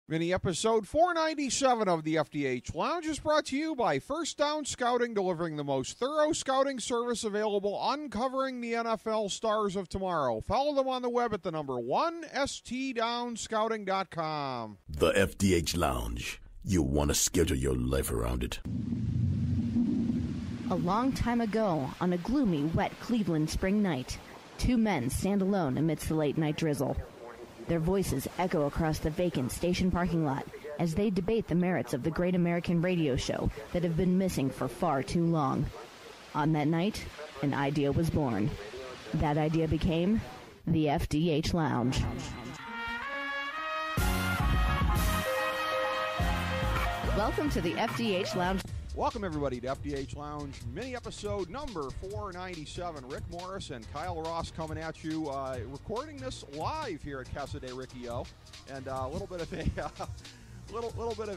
Mini episode 497 of the FDH Lounge is brought to you by First Down Scouting, delivering the most thorough scouting service available, uncovering the NFL stars of tomorrow. Follow them on the web at the number 1stdownscouting.com. The FDH Lounge. You want to schedule your life around it. A long time ago, on a gloomy, wet Cleveland spring night, two men stand alone amidst the late-night drizzle. Their voices echo across the vacant station parking lot as they debate the merits of the great American radio show that have been missing for far too long. On that night, an idea was born. That idea became the FDH Lounge. Welcome to the FDH Lounge. Welcome, everybody, to FDH Lounge, mini episode number 497. Rick Morris and Kyle Ross coming at you, recording this live here at Casa de Riccio, and a little bit of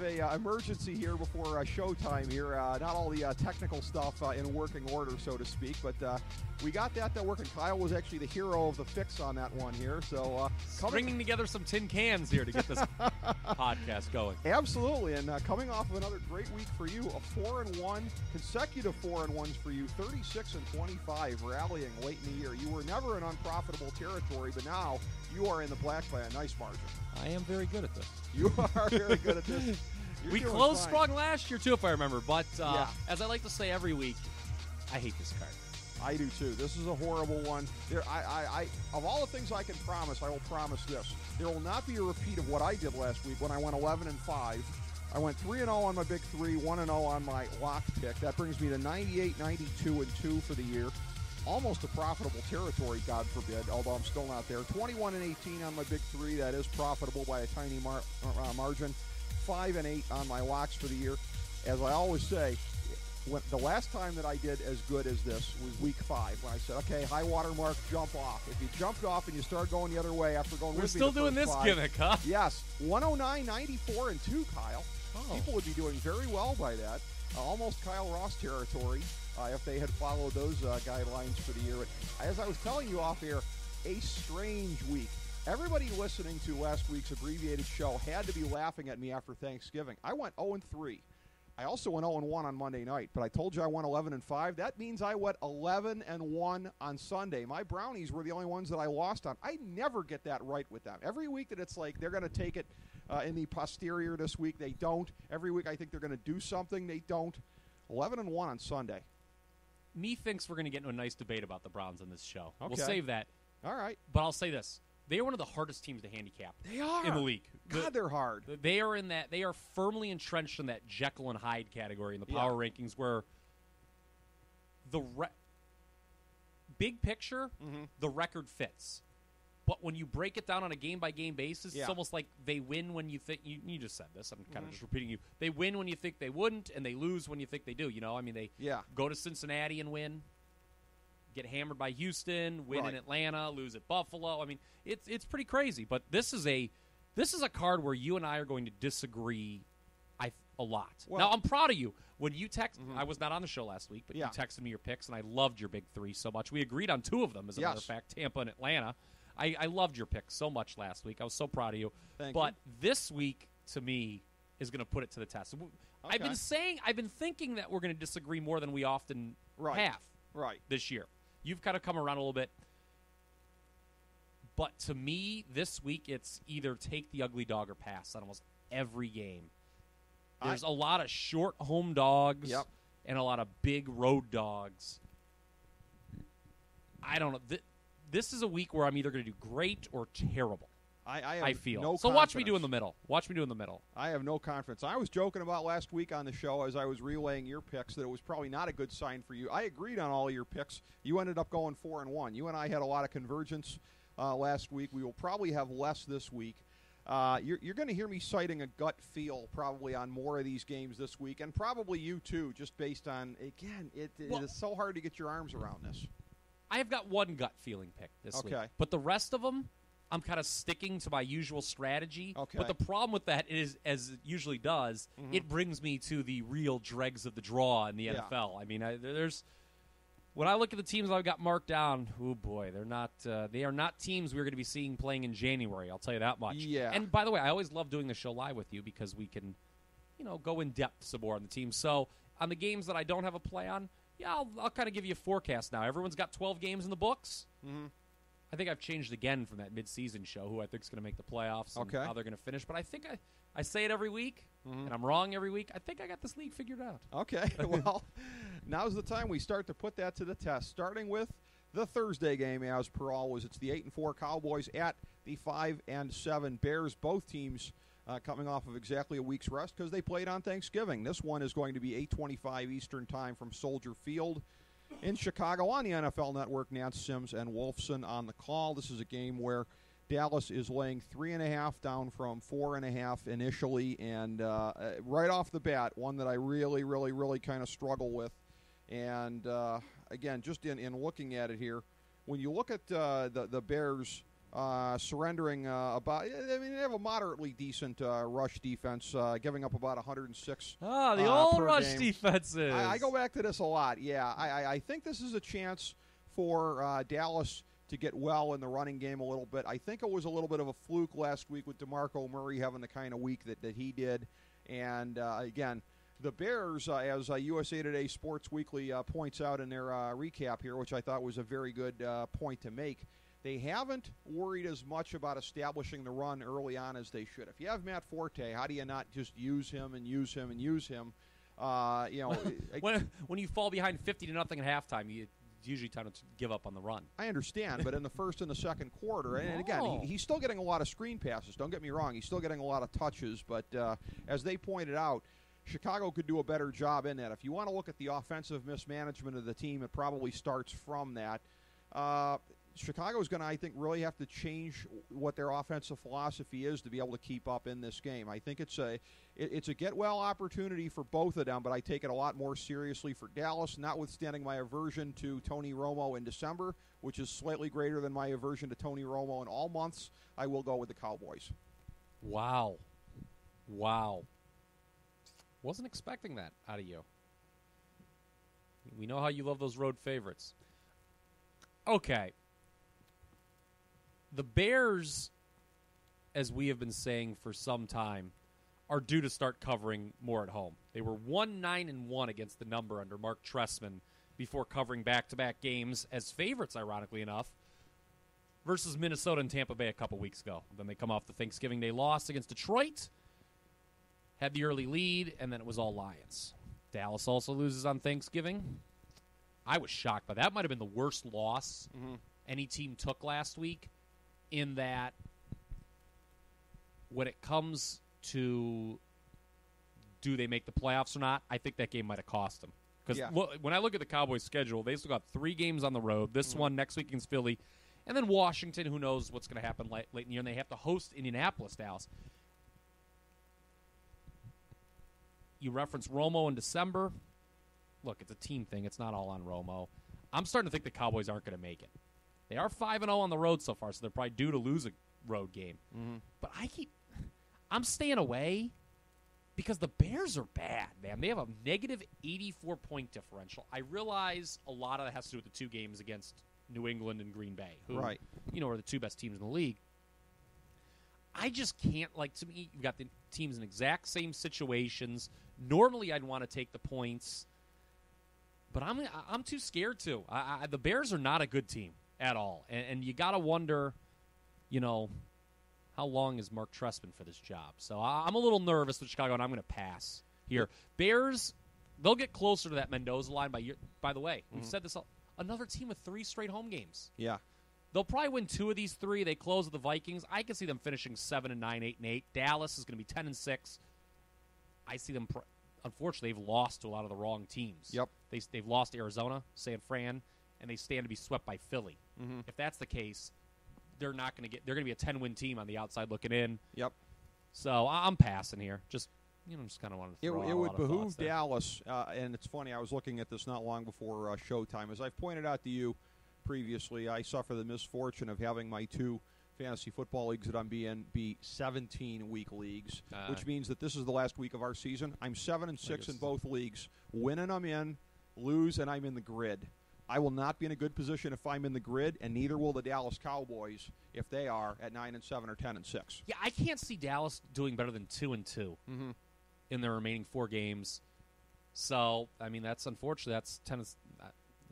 a emergency here before showtime here. Not all the technical stuff in working order, so to speak, but we got that working. Kyle was actually the hero of the fix on that one here. So bringing together some tin cans here to get this podcast going. Absolutely, and coming off of another great week for you, a 4-1, consecutive 4-1s for you, 36-25, rallying late in the year. You were never in unprofitable territory, but now you are in the black by a nice margin. I am very good at this. You are very good at this. We closed strong last year, too, if I remember. But as I like to say every week, I hate this card. I do, too. This is a horrible one. I of all the things I can promise, I will promise this. There will not be a repeat of what I did last week when I went 11-5. I went 3-0 on my big three, 1-0 on my lock pick. That brings me to 98, 92-2 for the year. Almost a profitable territory, God forbid, although I'm still not there. 21-18 on my big three. That is profitable by a tiny margin. 5-8 on my locks for the year. As I always say, the last time that I did as good as this was week 5, when I said, okay, high water mark, jump off. If you jumped off and you start going the other way after going We're with me still doing this 5, gimmick, huh? Yes. 109, 94, and 2, Kyle. Oh. People would be doing very well by that. Almost Kyle Ross territory. If they had followed those guidelines for the year. But as I was telling you off air, a strange week. Everybody listening to last week's abbreviated show had to be laughing at me after Thanksgiving. I went 0-3. I also went 0-1 on Monday night, but I told you I went 11-5. That means I went 11-1 on Sunday. My Brownies were the only ones that I lost on. I never get that right with them. Every week that it's like they're going to take it in the posterior this week, they don't. Every week I think they're going to do something, they don't. 11-1 on Sunday. Me thinks we're going to get into a nice debate about the Browns on this show. Okay. We'll save that. All right. But I'll say this. They are one of the hardest teams to handicap. They are. In the league. God, they're hard. They are in that. They are firmly entrenched in that Jekyll and Hyde category in the power rankings where the big picture, the record fits. But when you break it down on a game-by-game basis, it's almost like they win when you think you just said this. I'm kind of just repeating you. They win when you think they wouldn't, and they lose when you think they do. You know, I mean, they go to Cincinnati and win, get hammered by Houston, win in Atlanta, lose at Buffalo. I mean, it's pretty crazy. But this is a card where you and I are going to disagree a lot. Well, now, I'm proud of you. When you text, I was not on the show last week, but you texted me your picks, and I loved your big three so much. We agreed on 2 of them, as a matter of fact, Tampa and Atlanta. I loved your picks so much last week. I was so proud of you. Thank you. This This week, to me, is going to put it to the test. Okay. I've been thinking that we're going to disagree more than we often have this year. You've kind of come around a little bit. But to me, this week, it's either take the ugly dog or pass on almost every game. There's a lot of short home dogs and a lot of big road dogs. I don't know. This is a week where I'm either going to do great or terrible. I feel. No so watch me do in the middle. I have no confidence. I was joking about last week on the show as I was relaying your picks that it was probably not a good sign for you. I agreed on all your picks. You ended up going 4-1. You and I had a lot of convergence last week. We will probably have less this week. You're going to hear me citing a gut feel probably on more of these games this week, and probably you too, just based on, again, it is so hard to get your arms around this. I have got one gut feeling pick this week. But the rest of them, I'm kind of sticking to my usual strategy. Okay. But the problem with that is, as it usually does, it brings me to the real dregs of the draw in the NFL. I mean, When I look at the teams I've got marked down, oh boy, they're not. They are not teams we're going to be seeing playing in January. I'll tell you that much. Yeah. And by the way, I always love doing the show live with you because we can, go in depth some more on the team. So on the games that I don't have a play on, I'll kind of give you a forecast now. Everyone's got 12 games in the books. Mm-hmm. I think I've changed again from that mid-season show, who I think is going to make the playoffs and how they're going to finish. But I think I say it every week, and I'm wrong every week. I think I got this league figured out. Okay, well, now's the time we start to put that to the test, starting with the Thursday game, as per always. It's the 8-4 Cowboys at the 5-7 Bears. Both teams coming off of exactly a week's rest because they played on Thanksgiving. This one is going to be 8:25 Eastern Time from Soldier Field in Chicago on the NFL Network. Nance Sims and Wolfson on the call. This is a game where Dallas is laying 3.5 down from 4.5 initially, and right off the bat, one that I really, really, really kind of struggle with. And again, just in looking at it here, when you look at the Bears surrendering about, I mean, they have a moderately decent rush defense, giving up about 106. The old rush game. defenses. I go back to this a lot. Yeah, I think this is a chance for Dallas to get well in the running game a little bit. I think it was a little bit of a fluke last week with DeMarco Murray having the kind of week that he did. And again, the Bears, as USA Today Sports Weekly points out in their recap here, which I thought was a very good point to make, they haven't worried as much about establishing the run early on as they should. If you have Matt Forte, how do you not just use him and use him and use him? When you fall behind 50-0 at halftime, it's usually time to give up on the run. I understand, but in the first and the second quarter, and again, he's still getting a lot of screen passes. Don't get me wrong. He's still getting a lot of touches, but as they pointed out, Chicago could do a better job in that. If you want to look at the offensive mismanagement of the team, it probably starts from that. Chicago's going to, I think, really have to change what their offensive philosophy is to be able to keep up in this game. I think it's a get-well opportunity for both of them, but I take it a lot more seriously for Dallas, notwithstanding my aversion to Tony Romo in December, which is slightly greater than my aversion to Tony Romo in all months. I will go with the Cowboys. Wow. Wasn't expecting that out of you. We know how you love those road favorites. Okay. The Bears, as we have been saying for some time, are due to start covering more at home. They were 1-9-1 against the number under Mark Trestman before covering back-to-back games as favorites, ironically enough, versus Minnesota and Tampa Bay a couple weeks ago. Then they come off the Thanksgiving Day loss against Detroit, had the early lead, and then it was all Lions. Dallas also loses on Thanksgiving. I was shocked, but that might have been the worst loss any team took last week, in that when it comes to do they make the playoffs or not, I think that game might have cost them. Because when I look at the Cowboys' schedule, they still got 3 games on the road. This one next week against Philly, and then Washington, who knows what's going to happen late in the year, and they have to host Indianapolis, Dallas. You reference Romo in December. Look, it's a team thing. It's not all on Romo. I'm starting to think the Cowboys aren't going to make it. They are 5-0 on the road so far, so they're probably due to lose a road game. But I'm staying away because the Bears are bad, man. They have a negative 84-point differential. I realize a lot of that has to do with the 2 games against New England and Green Bay, who are the 2 best teams in the league. I just can't, to me, you've got the teams in exact same situations. Normally, I'd want to take the points, but I'm too scared to. The Bears are not a good team at all, and you got to wonder, how long is Mark Trestman for this job? So I'm a little nervous with Chicago, and I'm going to pass here. Bears, they'll get closer to that Mendoza line by the way. We've said this, another team with 3 straight home games. Yeah. They'll probably win 2 of these 3. They close with the Vikings. I can see them finishing 7-9, 8-8. Dallas is going to be 10-6. I see them. Unfortunately, they've lost to a lot of the wrong teams. Yep. They've lost to Arizona, San Fran, and they stand to be swept by Philly. If that's the case, they're not going to get. They're going to be a 10-win team on the outside looking in. Yep. So I'm passing here. Just kind of wanted to throw out it would a lot of behoove Dallas, and it's funny. I was looking at this not long before showtime. As I've pointed out to you previously, I suffer the misfortune of having my 2 fantasy football leagues that I'm in be 17-week leagues, which means that this is the last week of our season. I'm 7-6 in both leagues. Win and I'm in, lose and I'm in the grid. I will not be in a good position if I'm in the grid, and neither will the Dallas Cowboys if they are at 9-7 or 10-6. Yeah, I can't see Dallas doing better than 2-2 in their remaining 4 games. So, I mean, that's unfortunate. That's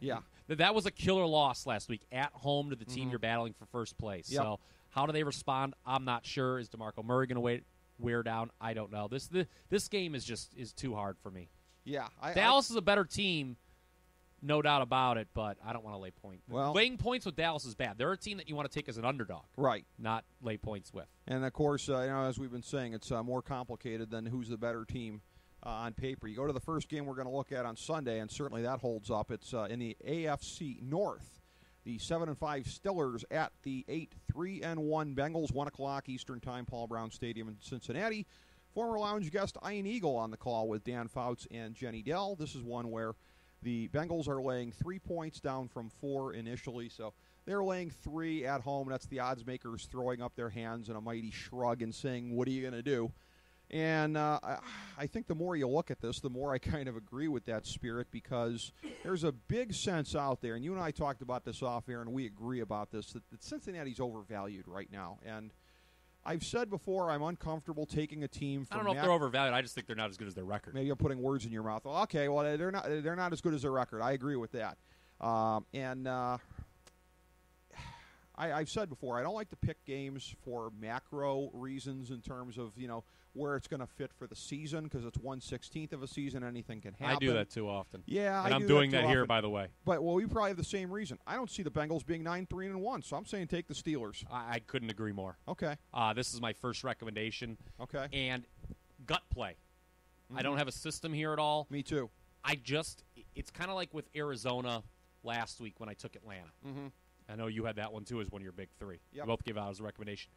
Yeah. That was a killer loss last week at home to the team you're battling for first place. Yep. So, how do they respond? I'm not sure. Is DeMarco Murray going to wear down? I don't know. This game is too hard for me. Yeah. Dallas is a better team. No doubt about it, but I don't want to lay points. Well, laying points with Dallas is bad. They're a team that you want to take as an underdog, right? Not lay points with. And of course, as we've been saying, it's more complicated than who's the better team on paper. You go to the first game we're going to look at on Sunday, and certainly that holds up. It's in the AFC North. The 7-5 Steelers at the 8-3-1 Bengals. 1:00 Eastern Time, Paul Brown Stadium in Cincinnati. Former Lounge guest Ian Eagle on the call with Dan Fouts and Jenny Dell. This is one where the Bengals are laying 3 points down from 4 initially, so they're laying 3 at home. That's the odds makers throwing up their hands in a mighty shrug and saying, what are you going to do? And I think the more you look at this, the more I kind of agree with that spirit, because there's a big sense out there, and you and I talked about this off air, and we agree about this, that Cincinnati's overvalued right now. And I've said before, I'm uncomfortable taking a team from I don't know if they're overvalued. I just think they're not as good as their record. Maybe I'm putting words in your mouth. Well, okay, well, they're not as good as their record. I agree with that. I've said before, I don't like to pick games for macro reasons in terms of, where it's going to fit for the season, because it's 1/16 of a season. Anything can happen. I do that too often. Yeah, and I'm doing that here, by the way. But, well, we probably have the same reason. I don't see the Bengals being 9-3-1, so I'm saying take the Steelers. I couldn't agree more. Okay. This is my first recommendation. Okay. And gut play. I don't have a system here at all. Me too. It's kind of like with Arizona last week when I took Atlanta. I know you had that one too as one of your big 3. Yep. You both gave out as a recommendation.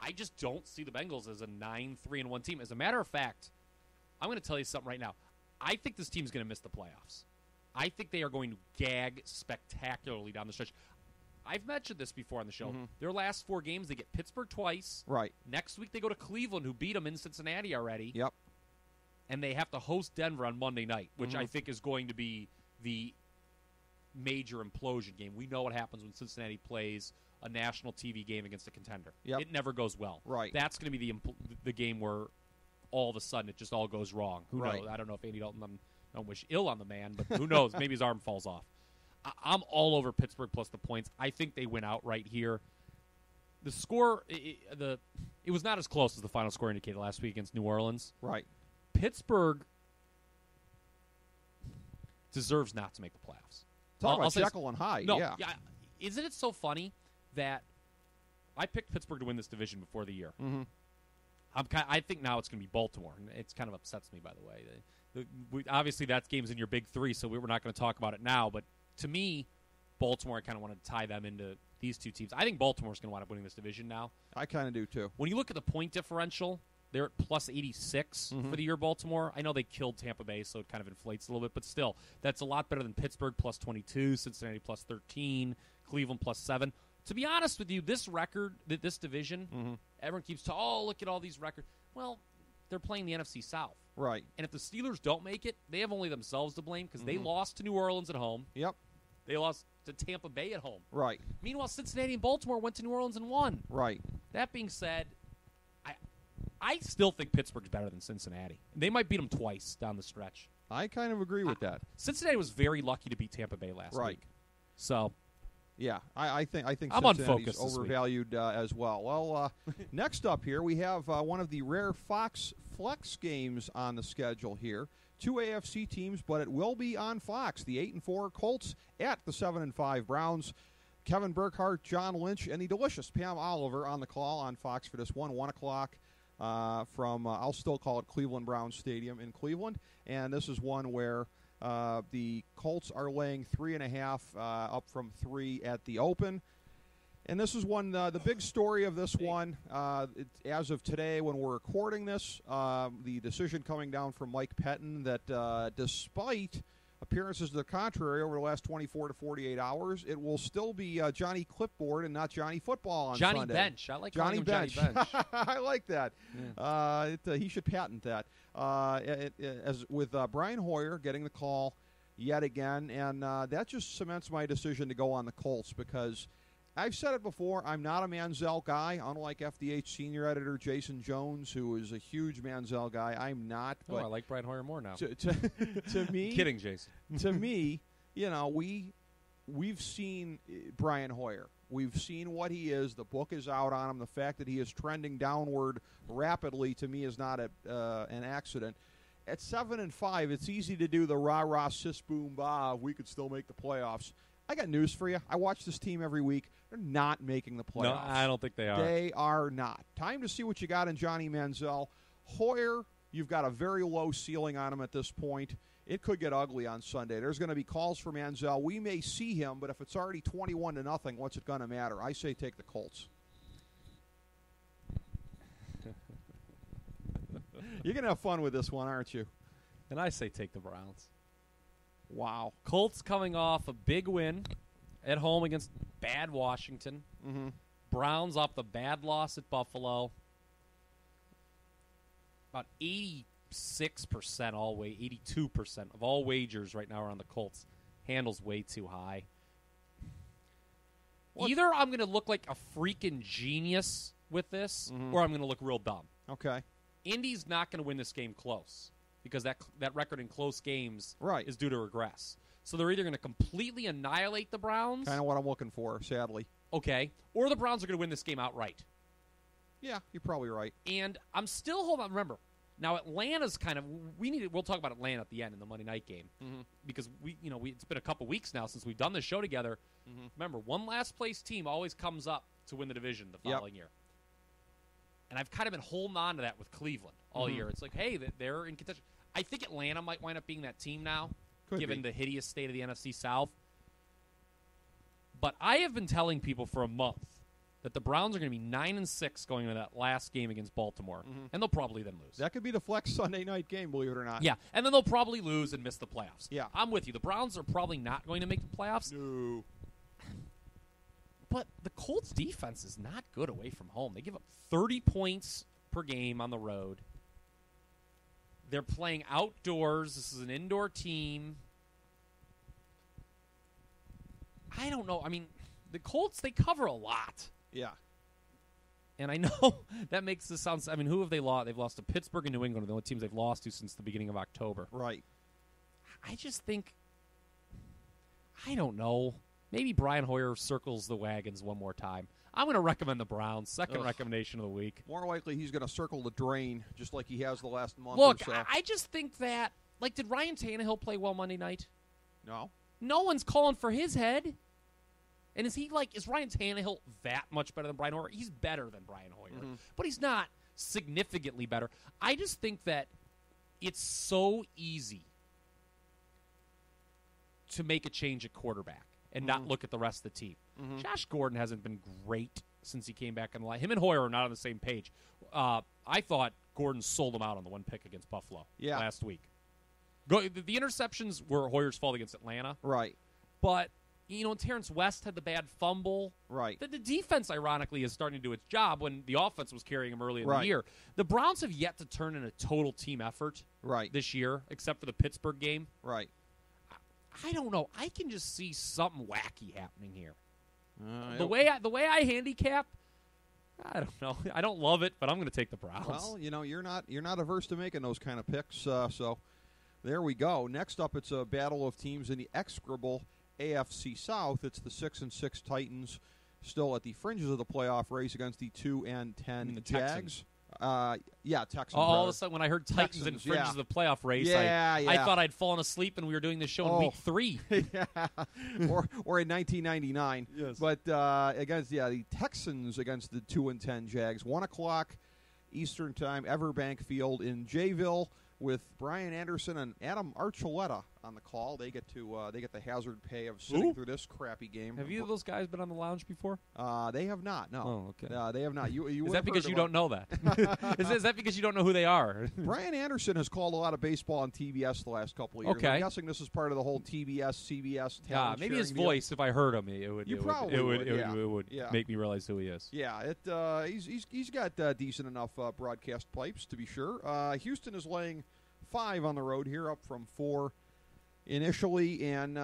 I just don't see the Bengals as a 9-3-1 team. As a matter of fact, I'm going to tell you something right now. I think this team's going to miss the playoffs. I think they are going to gag spectacularly down the stretch. I've mentioned this before on the show. Their last 4 games, they get Pittsburgh twice. Right. Next week, they go to Cleveland, who beat them in Cincinnati already. Yep. And they have to host Denver on Monday night, which I think is going to be the major implosion game. We know what happens when Cincinnati plays a national TV game against a contender. Yep. It never goes well. Right. That's going to be the game where all of a sudden it just all goes wrong. Who Right. knows? I don't know if Andy Dalton, I don't wish ill on the man, but who knows? Maybe his arm falls off. I'm all over Pittsburgh plus the points. I think they win outright here. The score, it was not as close as the final score indicated last week against New Orleans. Right. Pittsburgh deserves not to make the playoffs. Talk about Jekyll and Hyde. No, yeah. Isn't it so funny that I picked Pittsburgh to win this division before the year? I think now it's going to be Baltimore, and it kind of upsets me, by the way. Obviously, that game's in your big 3, so we're not going to talk about it now. But to me, Baltimore, I kind of want to tie them into these 2 teams. I think Baltimore's going to wind up winning this division now. I kind of do, too. When you look at the point differential, they're at plus 86 for the year, Baltimore. I know they killed Tampa Bay, so it kind of inflates a little bit. But still, that's a lot better than Pittsburgh plus 22, Cincinnati plus 13, Cleveland plus 7. To be honest with you, this record, this division, everyone keeps talking, look at all these records. Well, they're playing the NFC South. Right. And if the Steelers don't make it, they have only themselves to blame because they lost to New Orleans at home. Yep. They lost to Tampa Bay at home. Right. Meanwhile, Cincinnati and Baltimore went to New Orleans and won. Right. That being said, I still think Pittsburgh's better than Cincinnati. They might beat them twice down the stretch. I kind of agree with that. Cincinnati was very lucky to beat Tampa Bay last week. So, yeah, I think I'm Cincinnati's overvalued as well. Well, next up here we have one of the rare Fox Flex games on the schedule here. 2 AFC teams, but it will be on Fox. The 8-4 Colts at the 7-5 Browns. Kevin Burkhardt, John Lynch, and the delicious Pam Oliver on the call on Fox for this one. 1:00. From, I'll still call it Cleveland Browns Stadium in Cleveland. And this is one where the Colts are laying 3.5 up from 3 at the open. And this is one, the big story of this one, as of today when we're recording this, the decision coming down from Mike Pettin that despite appearances to the contrary over the last 24 to 48 hours, it will still be Johnny Clipboard and not Johnny Football on Johnny Sunday. Bench. I like Johnny Bench. Johnny Bench. I like that. Yeah. He should patent that. As with Brian Hoyer getting the call yet again, and that just cements my decision to go on the Colts because I've said it before, I'm not a Manziel guy, unlike FDH senior editor Jason Jones, who is a huge Manziel guy. I'm not. Oh, but I like Brian Hoyer more now. To me, Kidding, Jason. To me, we've seen Brian Hoyer. We've seen what he is. The book is out on him. The fact that he is trending downward rapidly, to me, is not an accident. At 7-5, it's easy to do the rah-rah, sis-boom-bah, we could still make the playoffs. I got news for you. I watch this team every week. They're not making the playoffs. No, I don't think they are. They are not. Time to see what you got in Johnny Manziel. Hoyer, you've got a very low ceiling on him at this point. It could get ugly on Sunday. There's going to be calls for Manziel. We may see him, but if it's already 21-0, what's it going to matter? I say take the Colts. You're going to have fun with this one, aren't you? And I say take the Browns. Wow. Colts coming off a big win at home against bad Washington. Mm-hmm. Browns off the bad loss at Buffalo. About 86% 82% of all wagers right now are on the Colts. Handle's way too high. Either I'm going to look like a freaking genius with this, or I'm going to look real dumb. Okay. Indy's not going to win this game close because that record in close games is due to regress. So they're either going to completely annihilate the Browns. Kind of what I'm looking for, sadly. Okay. Or the Browns are going to win this game outright. Yeah, you're probably right. And I'm still holding on. Remember, now Atlanta's kind of we'll talk about Atlanta at the end in the Monday night game because it's been a couple weeks now since we've done this show together. Remember, one last place team always comes up to win the division the following year. And I've kind of been holding on to that with Cleveland all year. It's like, hey, they're in contention. I think Atlanta might wind up being that team now, given the hideous state of the NFC South. But I have been telling people for a month that the Browns are going to be 9-6 going into that last game against Baltimore, and they'll probably then lose. That could be the flex Sunday night game, believe it or not. Yeah, and then they'll probably lose and miss the playoffs. Yeah. I'm with you. The Browns are probably not going to make the playoffs. No. But the Colts' defense is not good away from home. They give up 30 points per game on the road. They're playing outdoors. This is an indoor team. I don't know. I mean, the Colts, they cover a lot. Yeah. And I know that makes this sound... I mean, who have they lost? They've lost to Pittsburgh and New England, the only teams they've lost to since the beginning of October. Right. I just think... I don't know. Maybe Brian Hoyer circles the wagons one more time. I'm going to recommend the Browns. Second recommendation of the week. More likely he's going to circle the drain just like he has the last month Look, or so. I just think that... Like, did Ryan Tannehill play well Monday night? No. No one's calling for his head. And is Ryan Tannehill that much better than Brian Hoyer? He's better than Brian Hoyer, but he's not significantly better. I just think that it's so easy to make a change at quarterback and not look at the rest of the team. Josh Gordon hasn't been great since he came back on the line. Him and Hoyer are not on the same page. I thought Gordon sold him out on the one pick against Buffalo last week. The interceptions were Hoyer's fault against Atlanta. Right. But... Terrence West had the bad fumble. Right. The defense, ironically, is starting to do its job when the offense was carrying him early in the year. The Browns have yet to turn in a total team effort this year, except for the Pittsburgh game. Right. I don't know. I can just see something wacky happening here. The way I handicap, I don't know. I don't love it, but I'm going to take the Browns. Well, you're not averse to making those kind of picks, so there we go. Next up, it's a battle of teams in the execrable AFC South. It's the 6-6 Titans still at the fringes of the playoff race against the 2-10 Jags. Texans. All of a sudden, when I heard Titans and fringes of the playoff race, I thought I'd fallen asleep and we were doing this show in week 3. or in 1999. Yes. But against the Texans against the 2-10 Jags. 1 o'clock Eastern Time, Everbank Field in Jayville, with Brian Anderson and Adam Archuleta on the call. They get the hazard pay of sitting through this crappy game. Have either of those guys been on the lounge before? They have not. No. Oh, okay. They have not. Is that because you don't know that? Is that because you don't know who they are? Brian Anderson has called a lot of baseball on TBS the last couple of years. Okay. I'm guessing this is part of the whole TBS, CBS talent maybe his sharing voice. If I heard him, it would would make me realize who he is. Yeah, he's got decent enough broadcast pipes to be sure. Houston is laying 5 on the road here, up from 4 initially. And,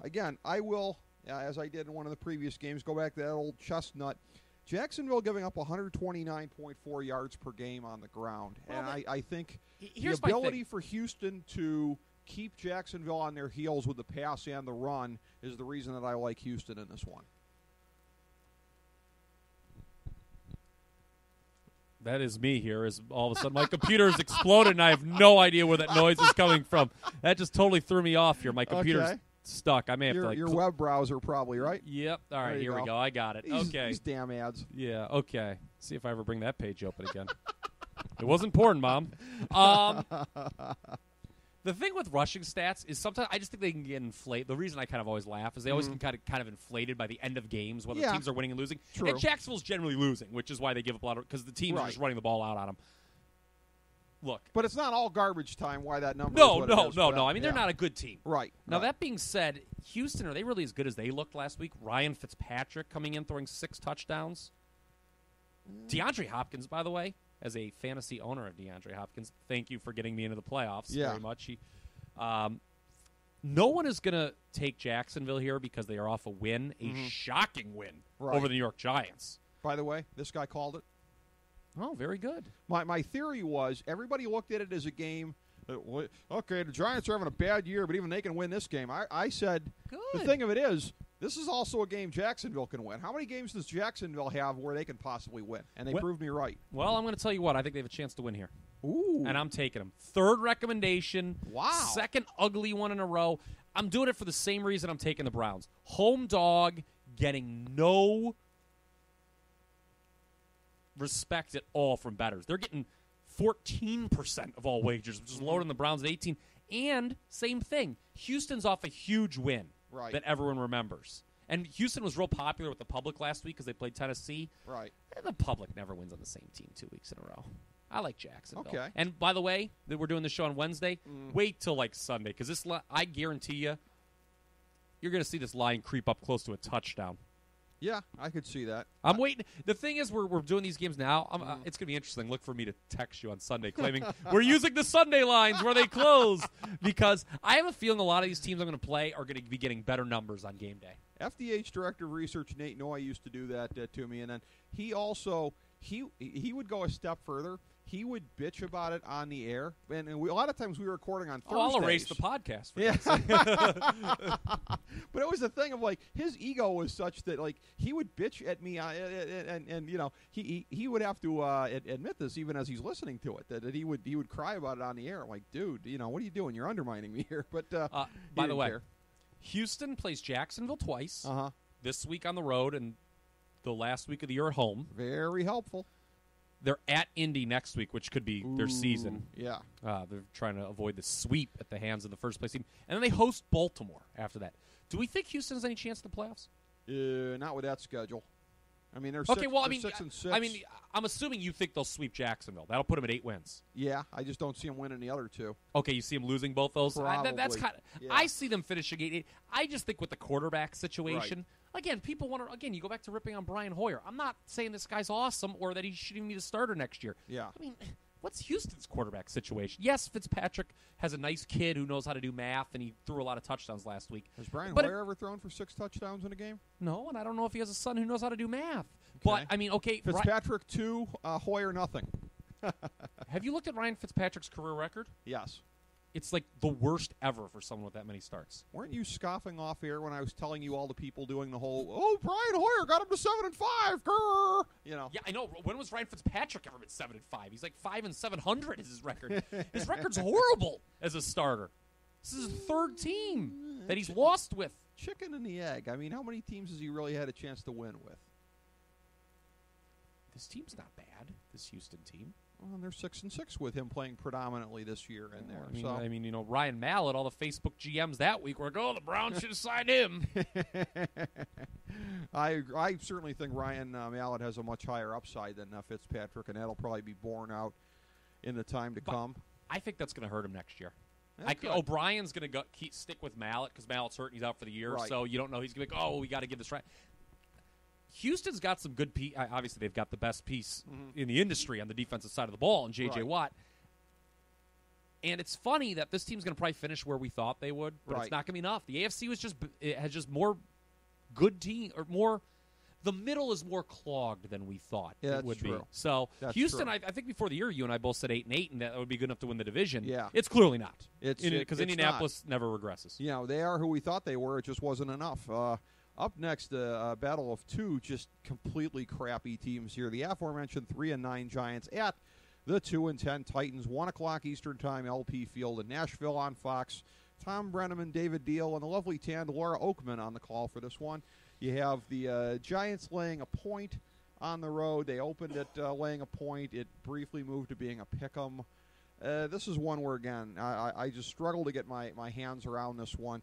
again, I will, as I did in one of the previous games, go back to that old chestnut. Jacksonville giving up 129.4 yards per game on the ground. Well, and I think the here's ability for Houston to keep Jacksonville on their heels with the pass and the run is the reason that I like Houston in this one. That is me here. Is all of a sudden my computer's exploded and I have no idea where that noise is coming from. That just totally threw me off here. My computer's stuck. I may have to your web browser probably, right? Yep. All right, here we go. I got it. Okay. These damn ads. Yeah. Okay. See if I ever bring that page open again. It wasn't porn, Mom. The thing with rushing stats is sometimes I just think they can get inflated. The reason I kind of always laugh is they always get kind of inflated by the end of games, whether teams are winning and losing. True. And Jacksonville's generally losing, which is why they give up a lot of, because the teams are just running the ball out on them. Look. But it's not all garbage time why that number No. is what it is, I mean, they're not a good team. Right. Now, that being said, Houston, are they really as good as they looked last week? Ryan Fitzpatrick coming in, throwing 6 touchdowns. DeAndre Hopkins, by the way, as a fantasy owner of DeAndre Hopkins, thank you for getting me into the playoffs very much. No one is going to take Jacksonville here because they are off a win, a shocking win over the New York Giants. By the way, this guy called it. Oh, very good. My theory was everybody looked at it as a game. Okay, the Giants are having a bad year, but even they can win this game. I said the thing of it is this is also a game Jacksonville can win. How many games does Jacksonville have where they can possibly win? And they proved me right. Well, I'm going to tell you what. I think they have a chance to win here. Ooh. And I'm taking them. Third recommendation. Wow. Second ugly one in a row. I'm doing it for the same reason I'm taking the Browns. Home dog getting no respect at all from bettors. They're getting 14% of all wagers, which is lower than the Browns at 18. And same thing. Houston's off a huge win that everyone remembers. And Houston was real popular with the public last week because they played Tennessee. Right. And the public never wins on the same team 2 weeks in a row. I like Jacksonville. Okay. And by the way, that we're doing the show on Wednesday. Wait till like Sunday because this. I guarantee you're going to see this line creep up close to a touchdown. Yeah, I could see that. I'm waiting. The thing is, we're doing these games now. It's going to be interesting. Look for me to text you on Sunday claiming we're using the Sunday lines where they close because I have a feeling a lot of these teams I'm going to play are going to be getting better numbers on game day. FDH Director of Research Nate Noy used to do that to me, and then he also he would go a step further. He would bitch about it on the air, and a lot of times we were recording on Thursdays. I'll erase the podcast. But it was the thing of like his ego was such that like he would bitch at me, and you know he would have to admit this even as he's listening to it that he would cry about it on the air. I'm like, dude, you know what are you doing? You're undermining me here. But by the way, Houston plays Jacksonville twice this week on the road, and the last week of the year at home. Very helpful. They're at Indy next week, which could be their season. Yeah. They're trying to avoid the sweep at the hands of the first-place team. And then they host Baltimore after that. Do we think Houston has any chance in the playoffs? Not with that schedule. I mean, they're 6 and 6. I mean, I'm assuming you think they'll sweep Jacksonville. That'll put them at 8 wins. Yeah, I just don't see them winning the other two. Okay, you see them losing both those? That's kind of. Yeah. I see them finishing 8-8. I just think with the quarterback situation, again, people want to. Again, you go back to ripping on Brian Hoyer. I'm not saying this guy's awesome or that he should even be the starter next year. Yeah. I mean, what's Houston's quarterback situation? Yes, Fitzpatrick has a nice kid who knows how to do math, and he threw a lot of touchdowns last week. Has Brian Hoyer ever thrown for 6 touchdowns in a game? No, and I don't know if he has a son who knows how to do math. Okay. But, I mean, okay. Fitzpatrick 2, Hoyer nothing. Have you looked at Ryan Fitzpatrick's career record? Yes. It's like the worst ever for someone with that many starts. Weren't you scoffing off air when I was telling you all the people doing the whole, Brian Hoyer got him to 7-5, grrr, you know? Yeah, I know. When was Ryan Fitzpatrick ever been 7-5? He's like 5-700 is his record. His record's horrible as a starter. This is his third team that he's lost with. Chicken and the egg. I mean, how many teams has he really had a chance to win with? This team's not bad, this Houston team. Well, and they're 6-6 with him playing predominantly this year in there. I mean, you know, Ryan Mallett, all the Facebook GMs that week were like, oh, the Browns should have signed him. I certainly think Ryan Mallett has a much higher upside than Fitzpatrick, and that'll probably be borne out in the time to come. I think that's going to hurt him next year. O'Brien's going to stick with Mallett because Mallett's hurt and he's out for the year, right. So you don't know. He's going to be like, we got to give this right. Houston's got some good piece. Obviously, they've got the best piece in the industry on the defensive side of the ball, and J.J. Watt. And it's funny that this team's going to probably finish where we thought they would, but it's not going to be enough. The AFC has just more good team, or more. The middle is more clogged than we thought it would be. So that's Houston, true. I think before the year, you and I both said 8-8, and that would be good enough to win the division. Yeah. It's clearly not. Because Indianapolis never regresses. You know, they are who we thought they were. It just wasn't enough. Up next, a battle of two just completely crappy teams here. The aforementioned 3-9 Giants at the 2-10 Titans. 1 o'clock Eastern Time, LP Field in Nashville on Fox. Tom Brenneman, David Deal, and the lovely tanned Laura Oakman on the call for this one. You have the Giants laying a point on the road. They opened it laying a point. It briefly moved to being a pick'em. This is one where, again, I just struggle to get my hands around this one.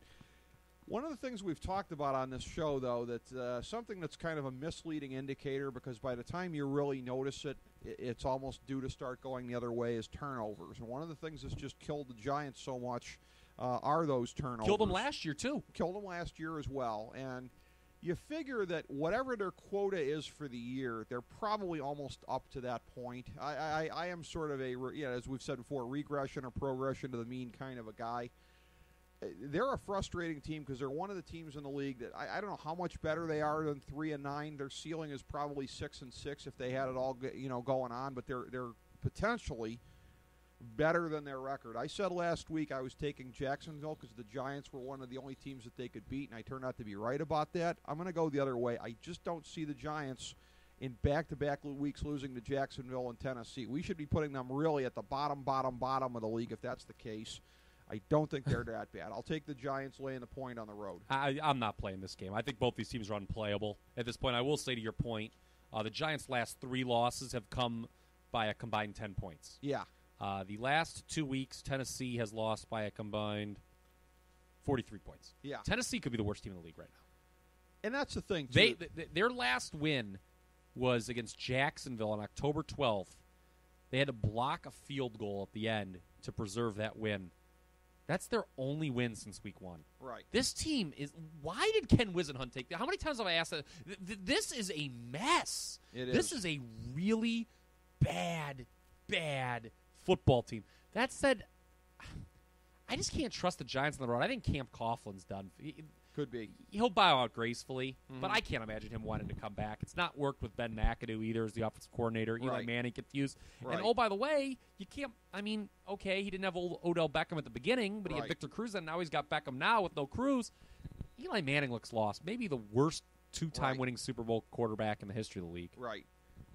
One of the things we've talked about on this show, though, that something that's kind of a misleading indicator, because by the time you really notice it, it's almost due to start going the other way, is turnovers. And one of the things that's just killed the Giants so much are those turnovers. Killed them last year, too. Killed them last year as well. And you figure that whatever their quota is for the year, they're probably almost up to that point. I am sort of as we've said before, regression or progression to the mean kind of a guy. They're a frustrating team because they're one of the teams in the league that I don't know how much better they are than 3-9. Their ceiling is probably 6-6 if they had it all going on, but they're potentially better than their record. I said last week I was taking Jacksonville because the Giants were one of the only teams that they could beat, and I turned out to be right about that. I'm going to go the other way. I just don't see the Giants in back-to-back weeks losing to Jacksonville and Tennessee. We should be putting them really at the bottom of the league if that's the case. I don't think they're that bad. I'll take the Giants laying the point on the road. I'm not playing this game. I think both these teams are unplayable at this point. I will say to your point, the Giants' last 3 losses have come by a combined 10 points. Yeah. The last 2 weeks, Tennessee has lost by a combined 43 points. Yeah. Tennessee could be the worst team in the league right now. And that's the thing, too. Their last win was against Jacksonville on October 12th. They had to block a field goal at the end to preserve that win. That's their only win since week 1. Right. This team is. Why did Ken Wisenhunt take that? How many times have I asked that? This is a mess. This is a really bad football team. That said, I just can't trust the Giants on the road. I think Camp Coughlin's done. Could be. He'll bow out gracefully, but I can't imagine him wanting to come back. It's not worked with Ben McAdoo either as the offensive coordinator. Eli Manning confused. Right. And, oh, by the way, you can't – I mean, okay, he didn't have Odell Beckham at the beginning, but he had Victor Cruz, and now he's got Beckham now with no Cruz. Eli Manning looks lost. Maybe the worst 2-time winning Super Bowl quarterback in the history of the league. Right.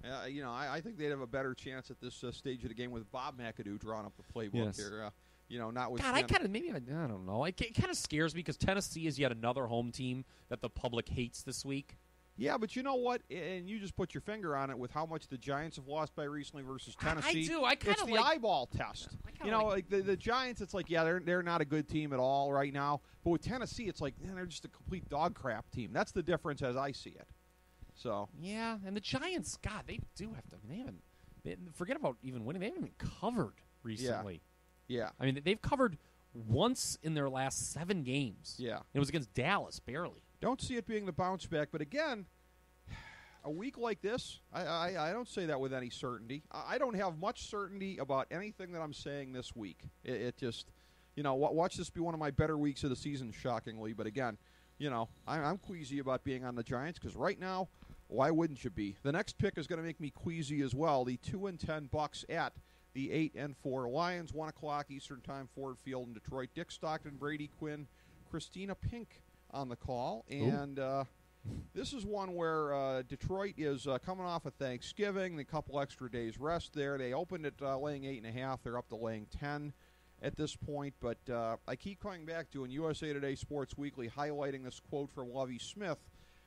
I think they'd have a better chance at this stage of the game with Bob McAdoo drawing up the playbook here. Not with God, I don't know. It kind of scares me because Tennessee is yet another home team that the public hates this week. Yeah, but you know what? And you just put your finger on it with how much the Giants have lost by recently versus Tennessee. I do. I kind of the eyeball test. Like the Giants, it's like, yeah, they're not a good team at all right now. But with Tennessee, it's like, man, they're just a complete dog crap team. That's the difference as I see it. So yeah, and the Giants, God, they do have to. Forget about even winning. They haven't even covered recently. Yeah. I mean, they've covered once in their last 7 games. Yeah. It was against Dallas, barely. Don't see it being the bounce back. But again, a week like this, I don't say that with any certainty. I don't have much certainty about anything that I'm saying this week. It just, watch this be one of my better weeks of the season, shockingly. But again, I'm queasy about being on the Giants because right now, why wouldn't you be? The next pick is going to make me queasy as well. The 2-10 Bucks at the 8-4 Lions, 1 o'clock Eastern Time, Ford Field in Detroit. Dick Stockton, Brady Quinn, Christina Pink on the call. And this is one where Detroit is coming off of Thanksgiving, a couple extra days rest there. They opened at laying 8.5. They're up to laying 10 at this point. But I keep coming back to in USA Today Sports Weekly highlighting this quote from Lovie Smith.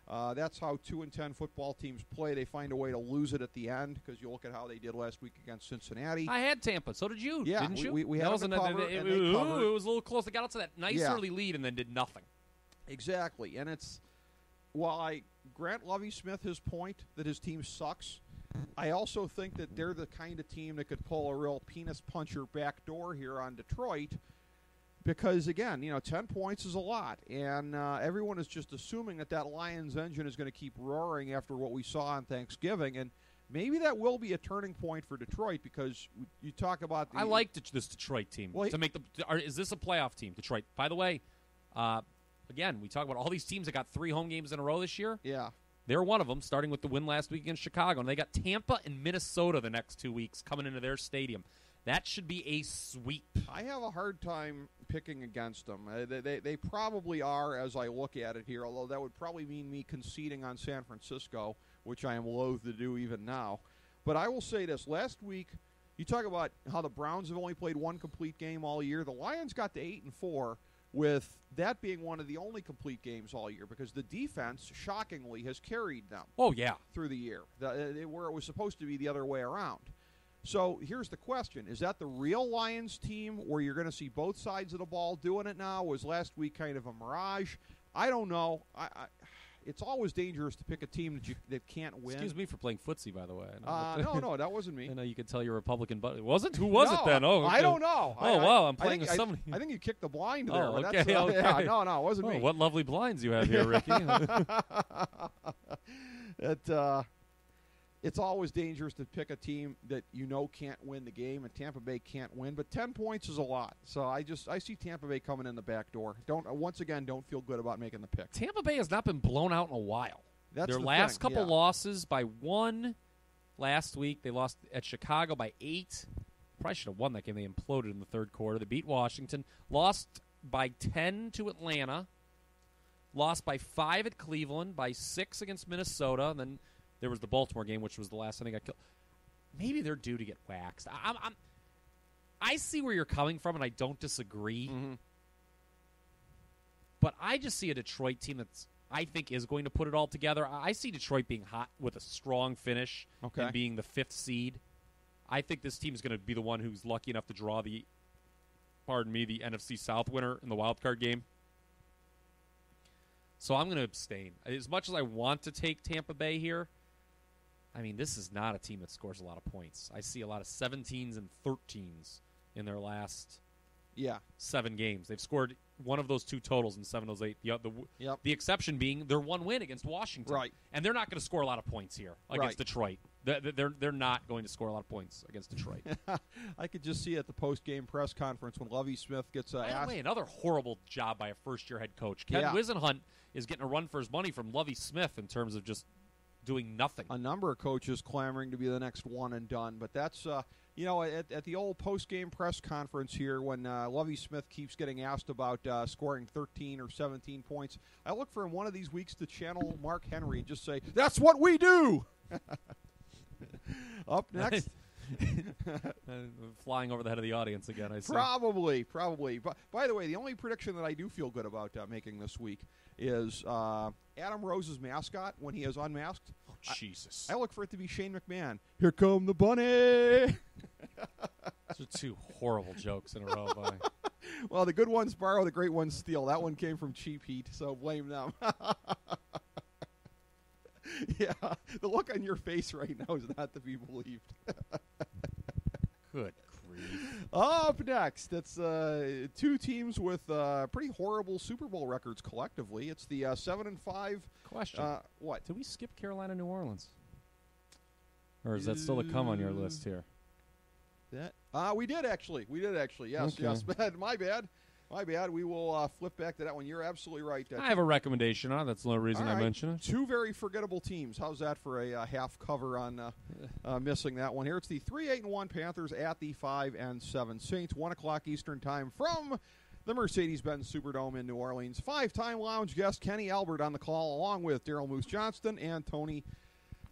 That's how 2-10 football teams play. They find a way to lose it at the end because you look at how they did last week against Cincinnati. I had Tampa. So did you, didn't you? We had them cover, and they covered. It was a little close. They got out to that nice early lead and then did nothing. Exactly. And while I grant Lovie Smith his point that his team sucks, I also think that they're the kind of team that could pull a real penis puncher backdoor here on Detroit. Because, again, 10 points is a lot, and everyone is just assuming that Lions engine is going to keep roaring after what we saw on Thanksgiving, and maybe that will be a turning point for Detroit because you talk about the... I like this Detroit team to make is this a playoff team, Detroit? By the way, again, we talk about all these teams that got 3 home games in a row this year. Yeah. They're one of them, starting with the win last week against Chicago. And they got Tampa and Minnesota the next 2 weeks coming into their stadium. That should be a sweep. I have a hard time picking against them. They probably are as I look at it here, although that would probably mean me conceding on San Francisco, which I am loath to do even now. But I will say this. Last week, you talk about how the Browns have only played 1 complete game all year. The Lions got to 8-4, with that being one of the only complete games all year because the defense, shockingly, has carried them. Oh, yeah. Through the year, where it was supposed to be the other way around. So here's the question. Is that the real Lions team where you're going to see both sides of the ball doing it now? Was last week kind of a mirage? I don't know. It's always dangerous to pick a team that can't win. Excuse me for playing footsie, by the way. No, that wasn't me. I know you could tell you're Republican, but it wasn't? Who was it then? Oh, okay. I don't know. Wow, I'm playing with somebody. I think you kicked the blind there. Oh, okay. Yeah, no, it wasn't me. What lovely blinds you have here, Ricky. It's always dangerous to pick a team that you know can't win the game, and Tampa Bay can't win. But 10 points is a lot, so I see Tampa Bay coming in the back door. Don't feel good about making the pick. Tampa Bay has not been blown out in a while. That's their the last thing, couple losses by 1 last week. They lost at Chicago by 8. Probably should have won that game. They imploded in the third quarter. They beat Washington. Lost by 10 to Atlanta. Lost by 5 at Cleveland. By 6 against Minnesota. And then there was the Baltimore game, which was the last time they got killed. Maybe they're due to get waxed. I see where you're coming from, and I don't disagree. Mm-hmm. But I just see a Detroit team that's I think is going to put it all together. I see Detroit being hot with a strong finish and being the 5th seed. I think this team is going to be the one who's lucky enough to draw the NFC South winner in the wild card game. So I'm going to abstain. As much as I want to take Tampa Bay here, I mean, this is not a team that scores a lot of points. I see a lot of 17s and 13s in their last 7 games. They've scored one of those 2 totals in 7 of those 8. The exception being their 1 win against Washington. Right. And they're not going to score a lot of points here against Detroit. They're not going to score a lot of points against Detroit. I could just see at the post-game press conference when Lovie Smith gets asked. By the way, another horrible job by a first-year head coach. Ken Wisenhunt is getting a run for his money from Lovie Smith in terms of just doing nothing. A number of coaches clamoring to be the next one and done, but that's at the old post-game press conference here when Lovie Smith keeps getting asked about scoring 13 or 17 points, I look for him one of these weeks to channel Mark Henry and just say, "That's what we do." Up next. Flying over the head of the audience again, I see. Probably. But by the way, the only prediction that I do feel good about making this week is Adam Rose's mascot when he is unmasked. Oh, Jesus. I look for it to be Shane McMahon. Here come the bunny. Those are 2 horrible jokes in a row. Well, the good ones borrow, the great ones steal. That one came from Cheap Heat, so blame them. Yeah, the look on your face right now is not to be believed. Good grief. Up next, it's 2 teams with pretty horrible Super Bowl records collectively. It's the 7-5. Question. What? Did we skip Carolina, New Orleans? Or is that still to come on your list here? We did actually. Yes, Okay. yes. My bad. We will flip back to that one. You're absolutely right. I have a recommendation on it. That's the only reason I mention it. 2 very forgettable teams. How's that for a half cover on missing that one here? It's the 3-8-1 Panthers at the 5-7 Saints. 1 o'clock Eastern time from the Mercedes-Benz Superdome in New Orleans. 5-time lounge guest Kenny Albert on the call, along with Daryl Moose Johnston and Tony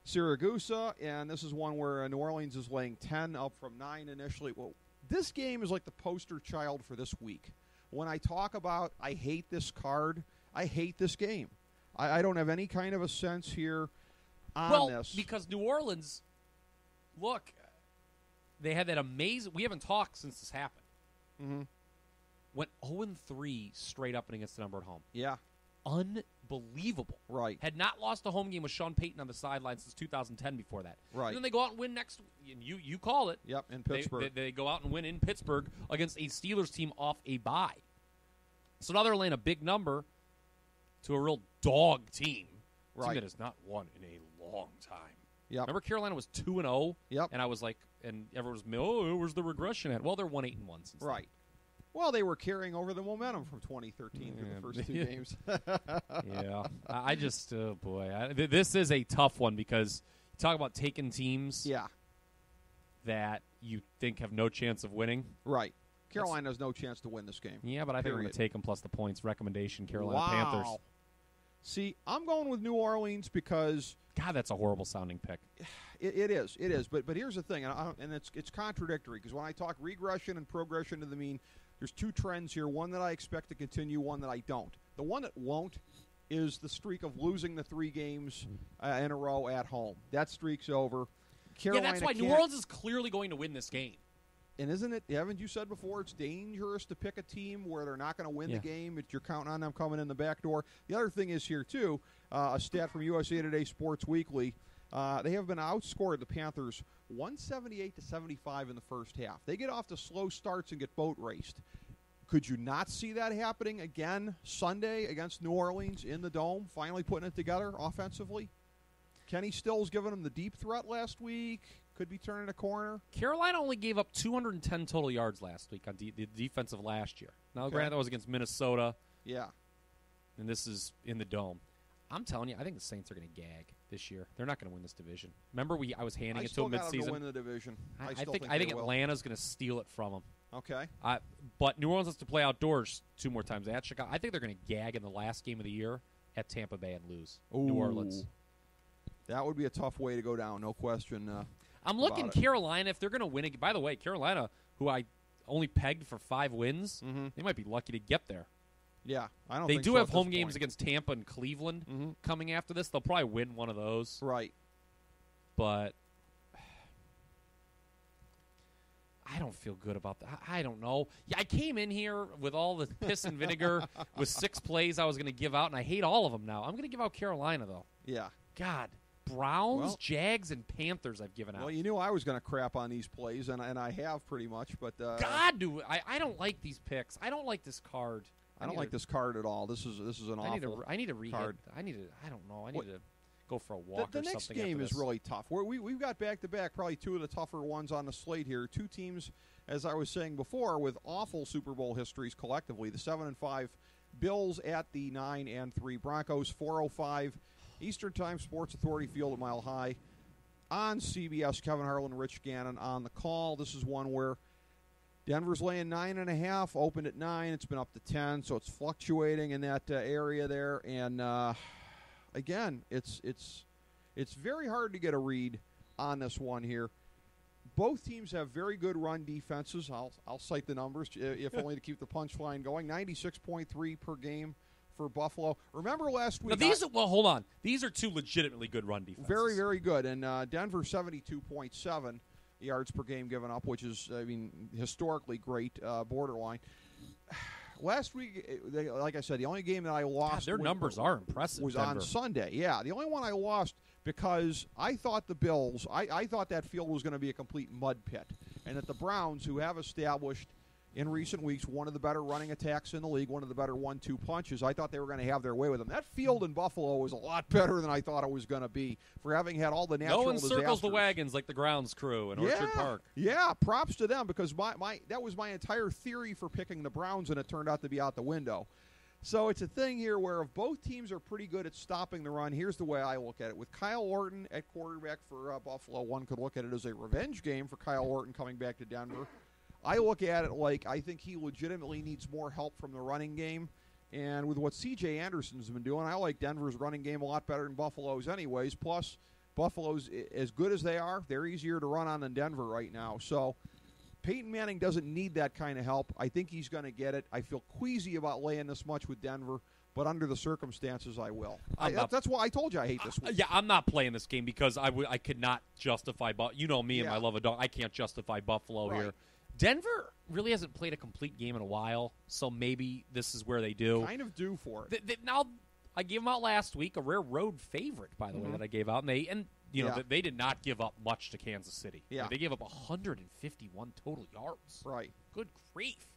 Siragusa. And this is one where New Orleans is laying 10 up from 9 initially. Well, this game is like the poster child for this week. When I talk about I hate this card, I hate this game. I don't have any kind of a sense here on this. Well, because New Orleans, look, they had that amazing – we haven't talked since this happened. Mm-hmm. Went 0-3 straight up and against the number at home. Yeah. Unbelievable. Right. Had not lost a home game with Sean Payton on the sideline since 2010 before that. Right. And then they go out and win next – and you call it. Yep, in Pittsburgh. They go out and win in Pittsburgh against a Steelers team off a bye. So now they're laying a big number to a real dog team. Right. Team that has not won in a long time. Yep. Remember Carolina was 2-0? Yep. And I was like, and everyone was, oh, where's the regression at? Well, they're 1-8-1 since then. Right. Well, they were carrying over the momentum from 2013 through the first 2 games. Yeah. I just, oh, boy. This is a tough one because you talk about taking teams that you think have no chance of winning. Right. Carolina has no chance to win this game. Yeah, but I think I'm going to take them plus the points. Recommendation, Carolina Panthers. See, I'm going with New Orleans because God, that's a horrible sounding pick. It is. But here's the thing, and it's contradictory because when I talk regression and progression to the mean, there's 2 trends here. One that I expect to continue, one that I don't. The one that won't is the streak of losing the 3 games in a row at home. That streak's over. Carolina that's why New Orleans is clearly going to win this game. And isn't it, haven't you said before, it's dangerous to pick a team where they're not going to win the game if you're counting on them coming in the back door. The other thing is here, too, a stat from USA Today Sports Weekly. They have been outscored, the Panthers, 178-75 in the first half. They get off to slow starts and get boat raced. Could you not see that happening again Sunday against New Orleans in the Dome, finally putting it together offensively? Kenny Stills giving them the deep threat last week. Could be turning a corner. Carolina only gave up 210 total yards last week on the defensive last year. Now, granted, that was against Minnesota. Yeah. And this is in the Dome. I'm telling you, I think the Saints are going to gag this year. They're not going to win this division. Remember, I was handing it to them midseason. I still got them to win the division. I think Atlanta's going to steal it from them. Okay. But New Orleans has to play outdoors 2 more times at Chicago. I think they're going to gag in the last game of the year at Tampa Bay and lose. Ooh. New Orleans. That would be a tough way to go down, no question. I'm looking Carolina if they're going to win it. By the way, Carolina, who I only pegged for 5 wins, they might be lucky to get there. Yeah, I don't. They think do so have at home this games point. against Tampa and Cleveland coming after this. They'll probably win one of those. Right. But I don't feel good about that. I don't know. Yeah, I came in here with all the piss and vinegar with 6 plays I was going to give out, and I hate all of them now. I'm going to give out Carolina, though. Yeah. God. Browns, Jags, and Panthers I've given out. Well, you knew I was going to crap on these plays, and I have pretty much. But God, I don't like these picks. I don't like this card. I don't like this card at all. This is an awful I need to card. I don't know. I need to go for a walk the or next something. game after is this. really tough. We've got back-to-back, probably 2 of the tougher ones on the slate here. 2 teams, as I was saying before, with awful Super Bowl histories collectively. The 7-5 Bills at the 9-3 Broncos. 4:05 Eastern Time, Sports Authority Field at Mile High. On CBS, Kevin Harlan, Rich Gannon on the call. This is one where Denver's laying 9.5, opened at 9. It's been up to 10, so it's fluctuating in that area there. And again, it's very hard to get a read on this one here. Both teams have very good run defenses. I'll cite the numbers, if only to keep the punchline going. 96.3 per game for Buffalo. Remember last week? Hold on. These are 2 legitimately good run defenses. Very, very good. And Denver 72.7 yards per game given up, which is, historically great, borderline. Last week, like I said, the only game that I lost. God, their numbers are impressive. Was Denver. on Sunday. Yeah, the only one I lost because I thought the Bills. I thought that field was going to be a complete mud pit, and that the Browns, who have established in recent weeks one of the better running attacks in the league, one of the better 1-2 punches, I thought they were going to have their way with them. That field in Buffalo was a lot better than I thought it was going to be for having had all the natural disasters. No one circles the wagons like the grounds crew in Orchard Park. Yeah, props to them because that was my entire theory for picking the Browns, and it turned out to be out the window. So it's a thing here where if both teams are pretty good at stopping the run, here's the way I look at it. With Kyle Orton at quarterback for Buffalo, one could look at it as a revenge game for Kyle Orton coming back to Denver. I look at it like I think he legitimately needs more help from the running game. And with what C.J. Anderson's been doing, I like Denver's running game a lot better than Buffalo's anyways. Plus, Buffalo's, as good as they are, they're easier to run on than Denver right now. So Peyton Manning doesn't need that kind of help. I think he's going to get it. I feel queasy about laying this much with Denver, but under the circumstances, I will. That's why I told you I hate this week. Yeah, I'm not playing this game because I could not justify – you know me and my love of dog. I can't justify Buffalo here. Denver really hasn't played a complete game in a while, so maybe this is where they do. Kind of due for it. Now, I gave them out last week, a rare road favorite, by the way, that I gave out. And they did not give up much to Kansas City. Yeah. They gave up 151 total yards. Right. Good grief.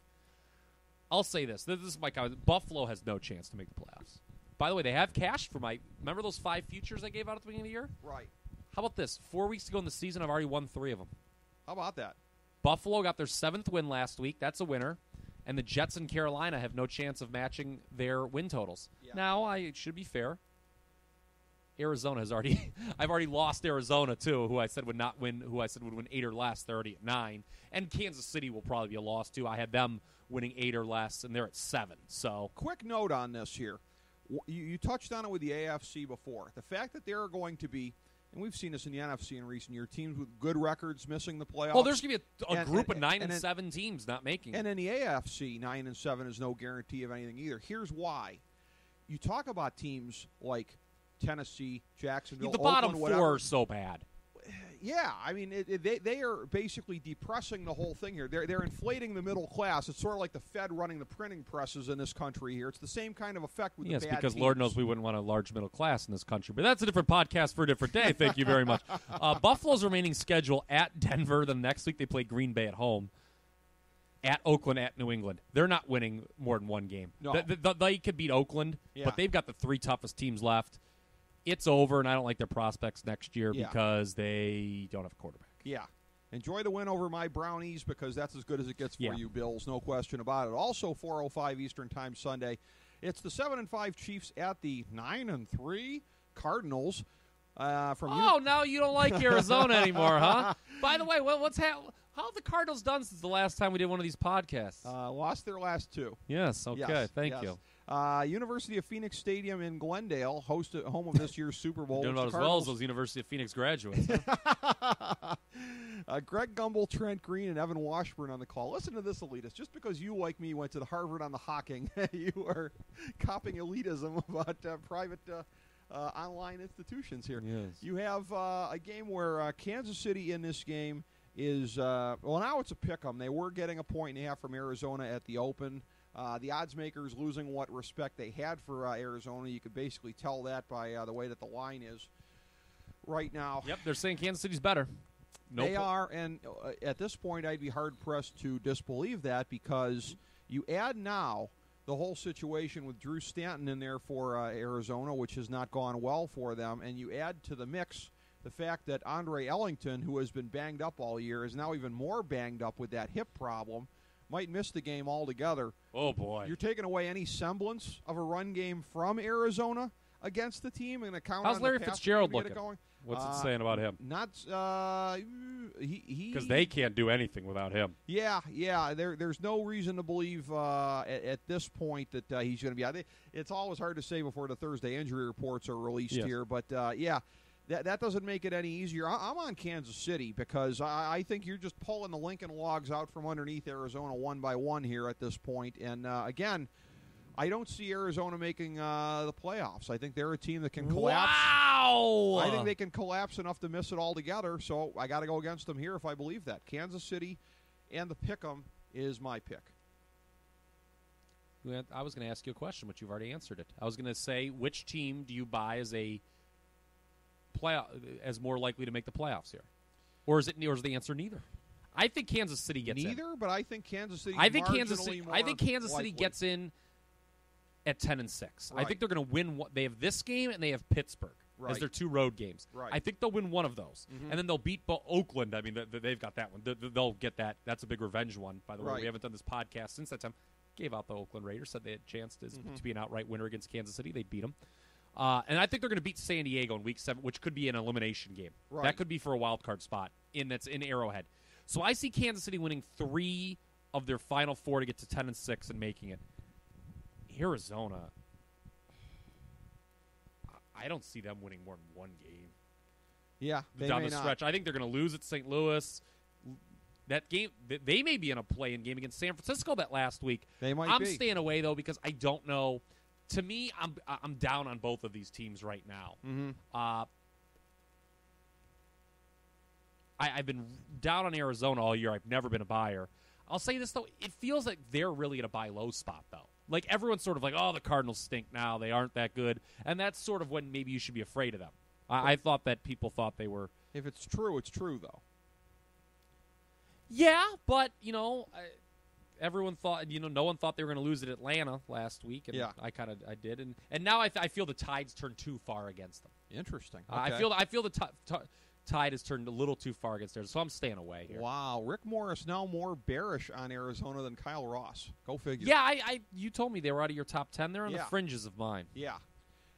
I'll say this. This is my comment. Buffalo has no chance to make the playoffs. By the way, they have cash for remember those 5 futures I gave out at the beginning of the year? Right. How about this? 4 weeks ago in the season, I've already won 3 of them. How about that? Buffalo got their 7th win last week. That's a winner. And the Jets and Carolina have no chance of matching their win totals. Yeah. Now, I should be fair. Arizona has already – I've already lost Arizona, too, who I said would not win, who I said would win 8 or less. They're already at 9. And Kansas City will probably be a loss, too. I had them winning 8 or less, and they're at 7. So, quick note on this here. You touched on it with the AFC before. The fact that there are going to be – and we've seen this in the NFC in recent years, teams with good records missing the playoffs. Well, there's going to be a group of 9 and 7 teams not making it. And in the AFC, 9 and 7 is no guarantee of anything either. Here's why. You talk about teams like Tennessee, Jacksonville, the bottom Oakland, 4 are so bad. Yeah, I mean, they are basically depressing the whole thing here. They're inflating the middle class. It's sort of like the Fed running the printing presses in this country here. It's the same kind of effect with the bad because teams. Lord knows we wouldn't want a large middle class in this country. But that's a different podcast for a different day. Thank you very much. Buffalo's remaining schedule at Denver. Then next week they play Green Bay at home. At Oakland, at New England. They're not winning more than one game. No. They could beat Oakland, but they've got the 3 toughest teams left. It's over, and I don't like their prospects next year because they don't have a quarterback. Yeah. Enjoy the win over my Brownies because that's as good as it gets for you, Bills. No question about it. Also, 4:05 Eastern Time Sunday. It's the 7-5 Chiefs at the 9-3 Cardinals. Now you don't like Arizona anymore, huh? By the way, what's happening? How have the Cardinals done since the last time we did one of these podcasts? Lost their last 2. Yes, okay, yes, thank you. University of Phoenix Stadium in Glendale, home of this year's Super Bowl. Doing about as well as those University of Phoenix graduates. Huh? Greg Gumbel, Trent Green, and Evan Washburn on the call. Listen to this, elitist. Just because you, like me, went to the Harvard on the Hocking, you are copping elitism about private online institutions here. Yes. You have a game where Kansas City in this game is now it's a pick-em. They were getting a 1.5 from Arizona at the open. The odds makers losing what respect they had for Arizona. You could basically tell that by the way that the line is right now. Yep, they're saying Kansas City's better. They are, and at this point I'd be hard-pressed to disbelieve that because you add now the whole situation with Drew Stanton in there for Arizona, which has not gone well for them, and you add to the mix the fact that Andre Ellington, who has been banged up all year, is now even more banged up with that hip problem, might miss the game altogether. Oh, boy. You're taking away any semblance of a run game from Arizona against the team and account How's on Larry the pass Fitzgerald game to get looking? it going. What's it saying about him? Not because they can't do anything without him. Yeah. There's no reason to believe at this point that he's going to be out. It's always hard to say before the Thursday injury reports are released here, but that doesn't make it any easier. I'm on Kansas City because I think you're just pulling the Lincoln logs out from underneath Arizona one by one here at this point. And again, I don't see Arizona making the playoffs. I think they're a team that can collapse. Wow! I think they can collapse enough to miss it altogether, so I got to go against them here if I believe that. Kansas City and the pick'em is my pick. I was going to ask you a question, but you've already answered it. I was going to say, which team do you buy as as more likely to make the playoffs here? Or is the answer neither? I think Kansas City gets in. Neither, but I think Kansas City I think Kansas City gets in at 10-6. Right. I think they're going to win. They have this game and they have Pittsburgh as their 2 road games. Right. I think they'll win one of those, and then they'll beat Oakland. I mean, they've got that one. They'll get that. That's a big revenge one. By the way, we haven't done this podcast since that time. Gave out the Oakland Raiders. Said they had a chance to be an outright winner against Kansas City. They'd beat them. And I think they're going to beat San Diego in Week 7, which could be an elimination game. Right. That could be for a wild card spot that's in Arrowhead. So I see Kansas City winning 3 of their final 4 to get to 10-6 and making it. Arizona, I don't see them winning more than one game. Yeah, down the stretch. I think they're going to lose at St. Louis. That game, they may be in a play-in game against San Francisco that last week. They might I'm be. staying away though because I don't know. To me, I'm down on both of these teams right now. I've been down on Arizona all year. I've never been a buyer. I'll say this, though. It feels like they're really at a buy low spot, though. Like, everyone's sort of like, oh, the Cardinals stink now. They aren't that good. And that's sort of when maybe you should be afraid of them. I thought that people thought they were. If it's true, it's true, though. Yeah, but, everyone thought, no one thought they were going to lose at Atlanta last week. And I did. And now I feel the tides turned too far against them. Interesting. Okay. I feel the tide has turned a little too far against theirs, so I'm staying away here. Wow, Rick Morris now more bearish on Arizona than Kyle Ross. Go figure. Yeah, you told me they were out of your top 10. They're on the fringes of mine. Yeah,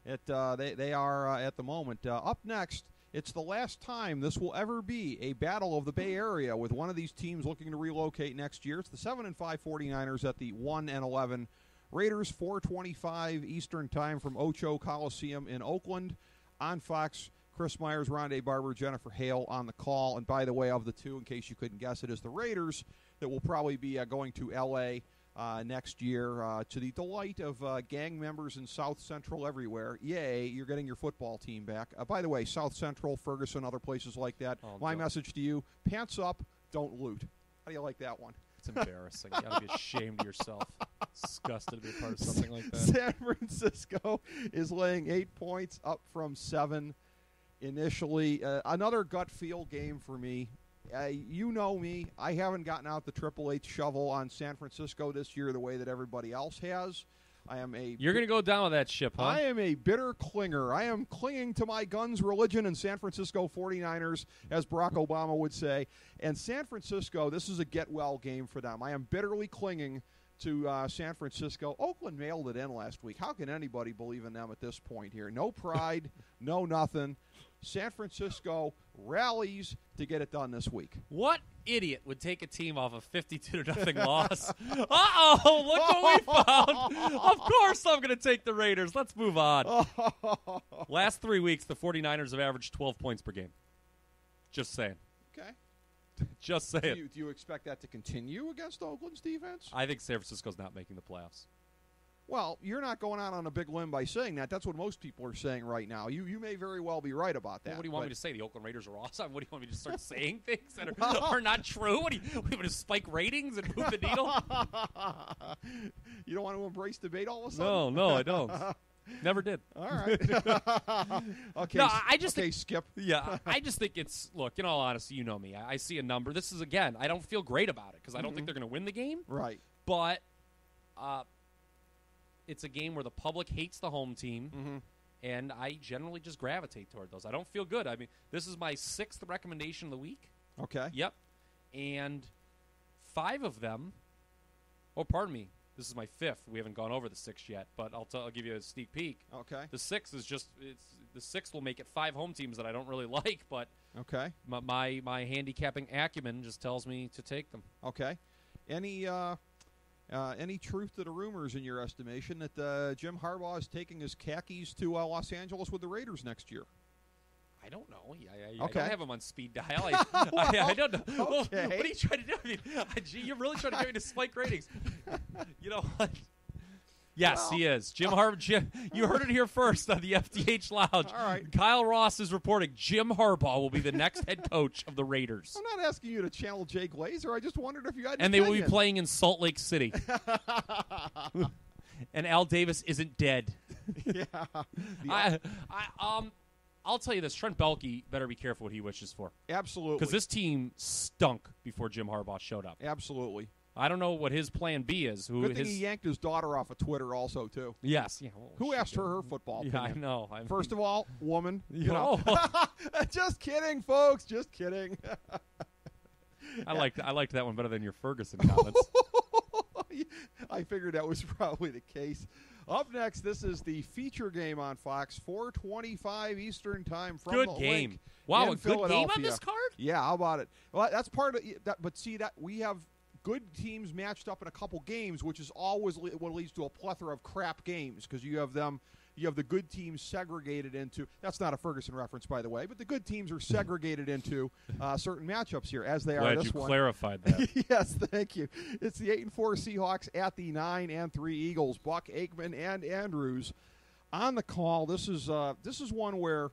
they are at the moment. Up next, it's the last time this will ever be a battle of the Bay Area with one of these teams looking to relocate next year. It's the 7-5 49ers at the 1-11 Raiders. 4:25 Eastern Time from Ocho Coliseum in Oakland. On Fox, Chris Myers, Rondé Barber, Jennifer Hale on the call. And by the way, of the two, in case you couldn't guess, it is the Raiders that will probably be going to L.A. Next year, to the delight of gang members in South Central everywhere. Yay, you're getting your football team back. By the way, South Central, Ferguson, other places like that. My message to you, pants up, don't loot. How do you like that one? It's embarrassing. You got to be ashamed of yourself. Disgusted to be a part of something like that. San Francisco is laying 8 points, up from 7 initially. Another gut feel game for me. You know me. I haven't gotten out the Triple H shovel on San Francisco this year the way that everybody else has. You're going to go down with that ship, huh? I am a bitter clinger. I am clinging to my guns, religion, and San Francisco 49ers, as Barack Obama would say. And San Francisco, this is a get-well game for them. I am bitterly clinging to San Francisco. Oakland mailed it in last week. How can anybody believe in them at this point here? No pride, no nothing. San Francisco rallies to get it done this week. What idiot would take a team off a 52-0 loss? Uh-oh, look what we found. Of course I'm going to take the Raiders. Let's move on. Last 3 weeks, the 49ers have averaged 12 points per game. Just saying. Okay. Just saying. Do you expect that to continue against Oakland's defense? I think San Francisco's not making the playoffs. Well, you're not going out on a big limb by saying that. That's what most people are saying right now. You may very well be right about that. Well, what do you want me to say? The Oakland Raiders are awesome? What do you want me to start saying things that are not true? What do you want me to spike ratings and move the needle? You don't want to embrace debate all of a sudden? No, I don't. Never did. All right. Okay. No, I just think, Skip. Yeah, I just think it's, look, in all honesty, you know me. I see a number. This is, again, I don't feel great about it because I don't think they're going to win the game. Right. But it's a game where the public hates the home team, and I generally just gravitate toward those. I don't feel good. I mean, this is my 6th recommendation of the week. Okay. Yep. And 5 of them, oh, pardon me, this is my 5th. We haven't gone over the 6th yet, but I'll give you a sneak peek. Okay. The 6th is just, the 6th will make it 5 home teams that I don't really like, but okay. My handicapping acumen just tells me to take them. Okay. Any truth to the rumors, in your estimation, that Jim Harbaugh is taking his khakis to Los Angeles with the Raiders next year? I don't know. Okay. I don't have him on speed dial. I don't know. Okay. What are you trying to do? I mean, you're really trying to get me to spike ratings. You know what? Yes, he is. Jim, you heard it here first on the FDH Lounge. All right. Kyle Ross is reporting Jim Harbaugh will be the next head coach of the Raiders. I'm not asking you to channel Jay Glazer. I just wondered if you had an And they will be opinion. playing in Salt Lake City. And Al Davis isn't dead. Yeah. I'll tell you this. Trent Baalke better be careful what he wishes for. Absolutely. Because this team stunk before Jim Harbaugh showed up. Absolutely. I don't know what his plan B is. Good thing he yanked his daughter off of Twitter also, too. Yes. Yeah, Who asked her football opinion? Yeah, I know. First of all, woman. You know. Just kidding, folks. Just kidding. I liked that one better than your Ferguson comments. I figured that was probably the case. Up next, this is the feature game on Fox, 4:25 Eastern Time from Good the game. Link Wow, in a good game on Philadelphia. this card? Yeah, how about it? Well, that's part of that. But see, that we have good teams matched up in a couple games, which is always what leads to a plethora of crap games because you have them. You have the good teams segregated into – that's not a Ferguson reference, by the way, but the good teams are segregated into certain matchups here, as they are this one. Glad you clarified that. Yes, thank you. It's the 8-4 Seahawks at the 9-3 Eagles. Buck, Aikman, and Andrews on the call. This is one where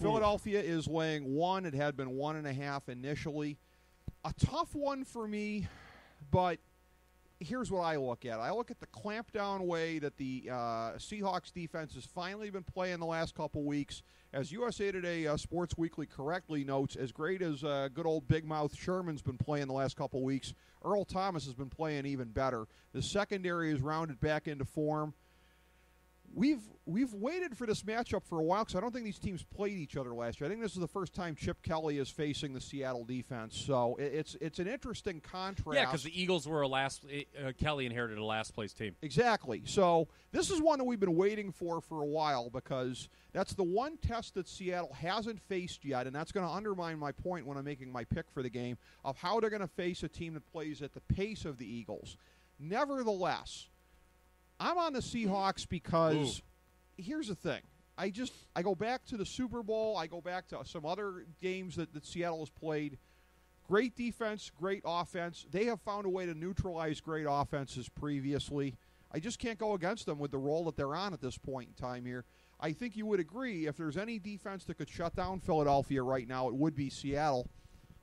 Philadelphia is laying 1. It had been 1.5 initially. A tough one for me, but – here's what I look at. I look at the clampdown way that the Seahawks defense has finally been playing the last couple weeks. As USA Today Sports Weekly correctly notes, as great as good old Big Mouth Sherman's been playing the last couple weeks, Earl Thomas has been playing even better. The secondary is rounded back into form. we've waited for this matchup for a while because I don't think these teams played each other last year. I think this is the first time Chip Kelly is facing the Seattle defense. So it's an interesting contrast. Yeah, because the Eagles were Kelly inherited a last-place team. Exactly. So this is one that we've been waiting for a while because that's the one test that Seattle hasn't faced yet, and that's going to undermine my point when I'm making my pick for the game of how they're going to face a team that plays at the pace of the Eagles. Nevertheless, I'm on the Seahawks because here's the thing. I go back to the Super Bowl. I go back to some other games that Seattle has played. Great defense, great offense. They have found a way to neutralize great offenses previously. I just can't go against them with the role that they're on at this point in time here. I think you would agree if there's any defense that could shut down Philadelphia right now, it would be Seattle.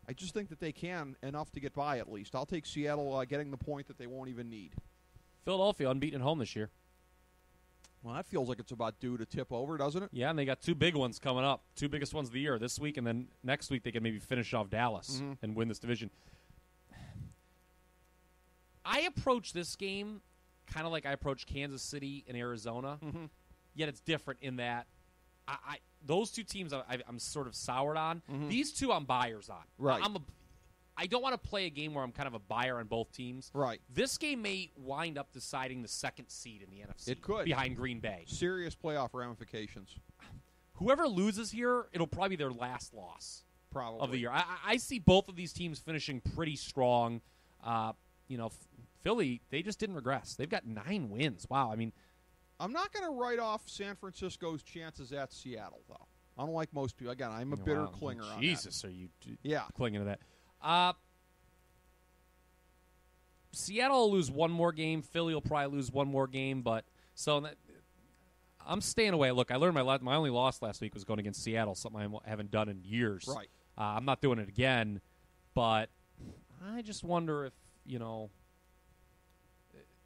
I just think that they can enough to get by at least. I'll take Seattle getting the point that they won't even need. Philadelphia unbeaten at home this year. Well, that feels like it's about due to tip over, doesn't it? Yeah, and they got two big ones coming up. Two biggest ones of the year this week, and then next week they can maybe finish off Dallas and win this division. I approach this game kind of like I approach Kansas City and Arizona, yet it's different in that those two teams I'm sort of soured on. These two I'm buyers on. Right. I don't want to play a game where I'm kind of a buyer on both teams. Right. This game may wind up deciding the second seed in the NFC. It could. Behind Green Bay. Serious playoff ramifications. Whoever loses here, it'll probably be their last loss probably of the year. I see both of these teams finishing pretty strong. Philly, they just didn't regress. They've got 9 wins. Wow. I mean, I'm not going to write off San Francisco's chances at Seattle, though. Unlike most people. Again, I'm a bitter clinger on that. Jesus, are you clinging to that? Seattle will lose one more game. Philly will probably lose one more game. I'm staying away. Look, I learned my only loss last week was going against Seattle, something I haven't done in years. Right. I'm not doing it again, but I just wonder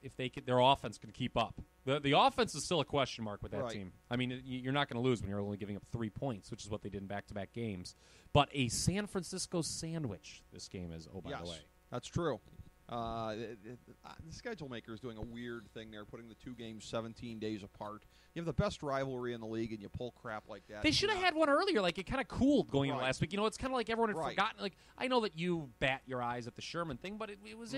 if their offense can keep up. The offense is still a question mark with that team. I mean, you're not going to lose when you're only giving up 3 points, which is what they did in back-to-back games. But a San Francisco sandwich this game is, by the way. That's true. The schedule maker is doing a weird thing there, putting the two games 17 days apart. You have the best rivalry in the league, and you pull crap like that. They should have had one earlier. Like, it kind of cooled going into last week. It's kind of like everyone had forgotten. Like, I know that you bat your eyes at the Sherman thing, but it was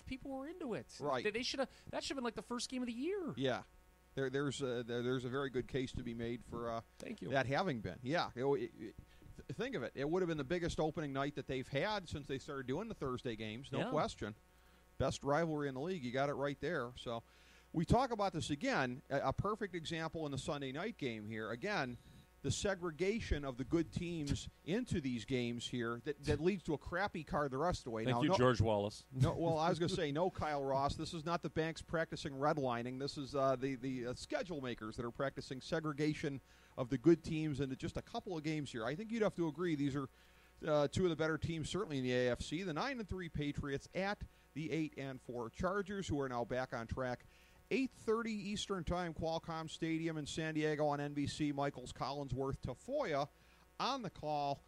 people were into it. Right. That should have been like the first game of the year. Yeah. There's a very good case to be made for Thank you. That having been. Yeah. Think of it. It would have been the biggest opening night that they've had since they started doing the Thursday games, no question. Best rivalry in the league. You got it right there. So we talk about this again, a perfect example in the Sunday night game here. Again, the segregation of the good teams into these games here that leads to a crappy card the rest of the way. Thank you, George Wallace. No, well, I was going to say, no Kyle Ross. This is not the banks practicing redlining. This is the schedule makers that are practicing segregation of the good teams into just a couple of games here. I think you'd have to agree these are two of the better teams, certainly in the AFC. The 9-3 Patriots at the 8-4 Chargers, who are now back on track. 8:30 Eastern Time, Qualcomm Stadium in San Diego on NBC. Michaels, Collinsworth, Tafoya on the call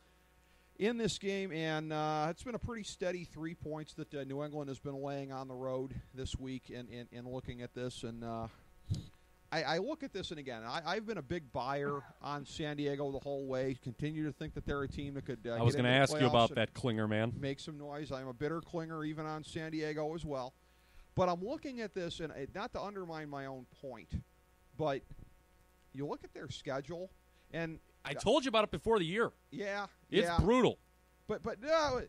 in this game, and it's been a pretty steady 3 points that New England has been laying on the road this week in looking at this. And I look at this, and again, I've been a big buyer on San Diego the whole way. Continue to think that they're a team that could I was going to ask you about that clinger, man. Make some noise. I'm a bitter clinger even on San Diego as well. But I'm looking at this, and not to undermine my own point, but you look at their schedule, and I told you about it before the year. Yeah. It's brutal. But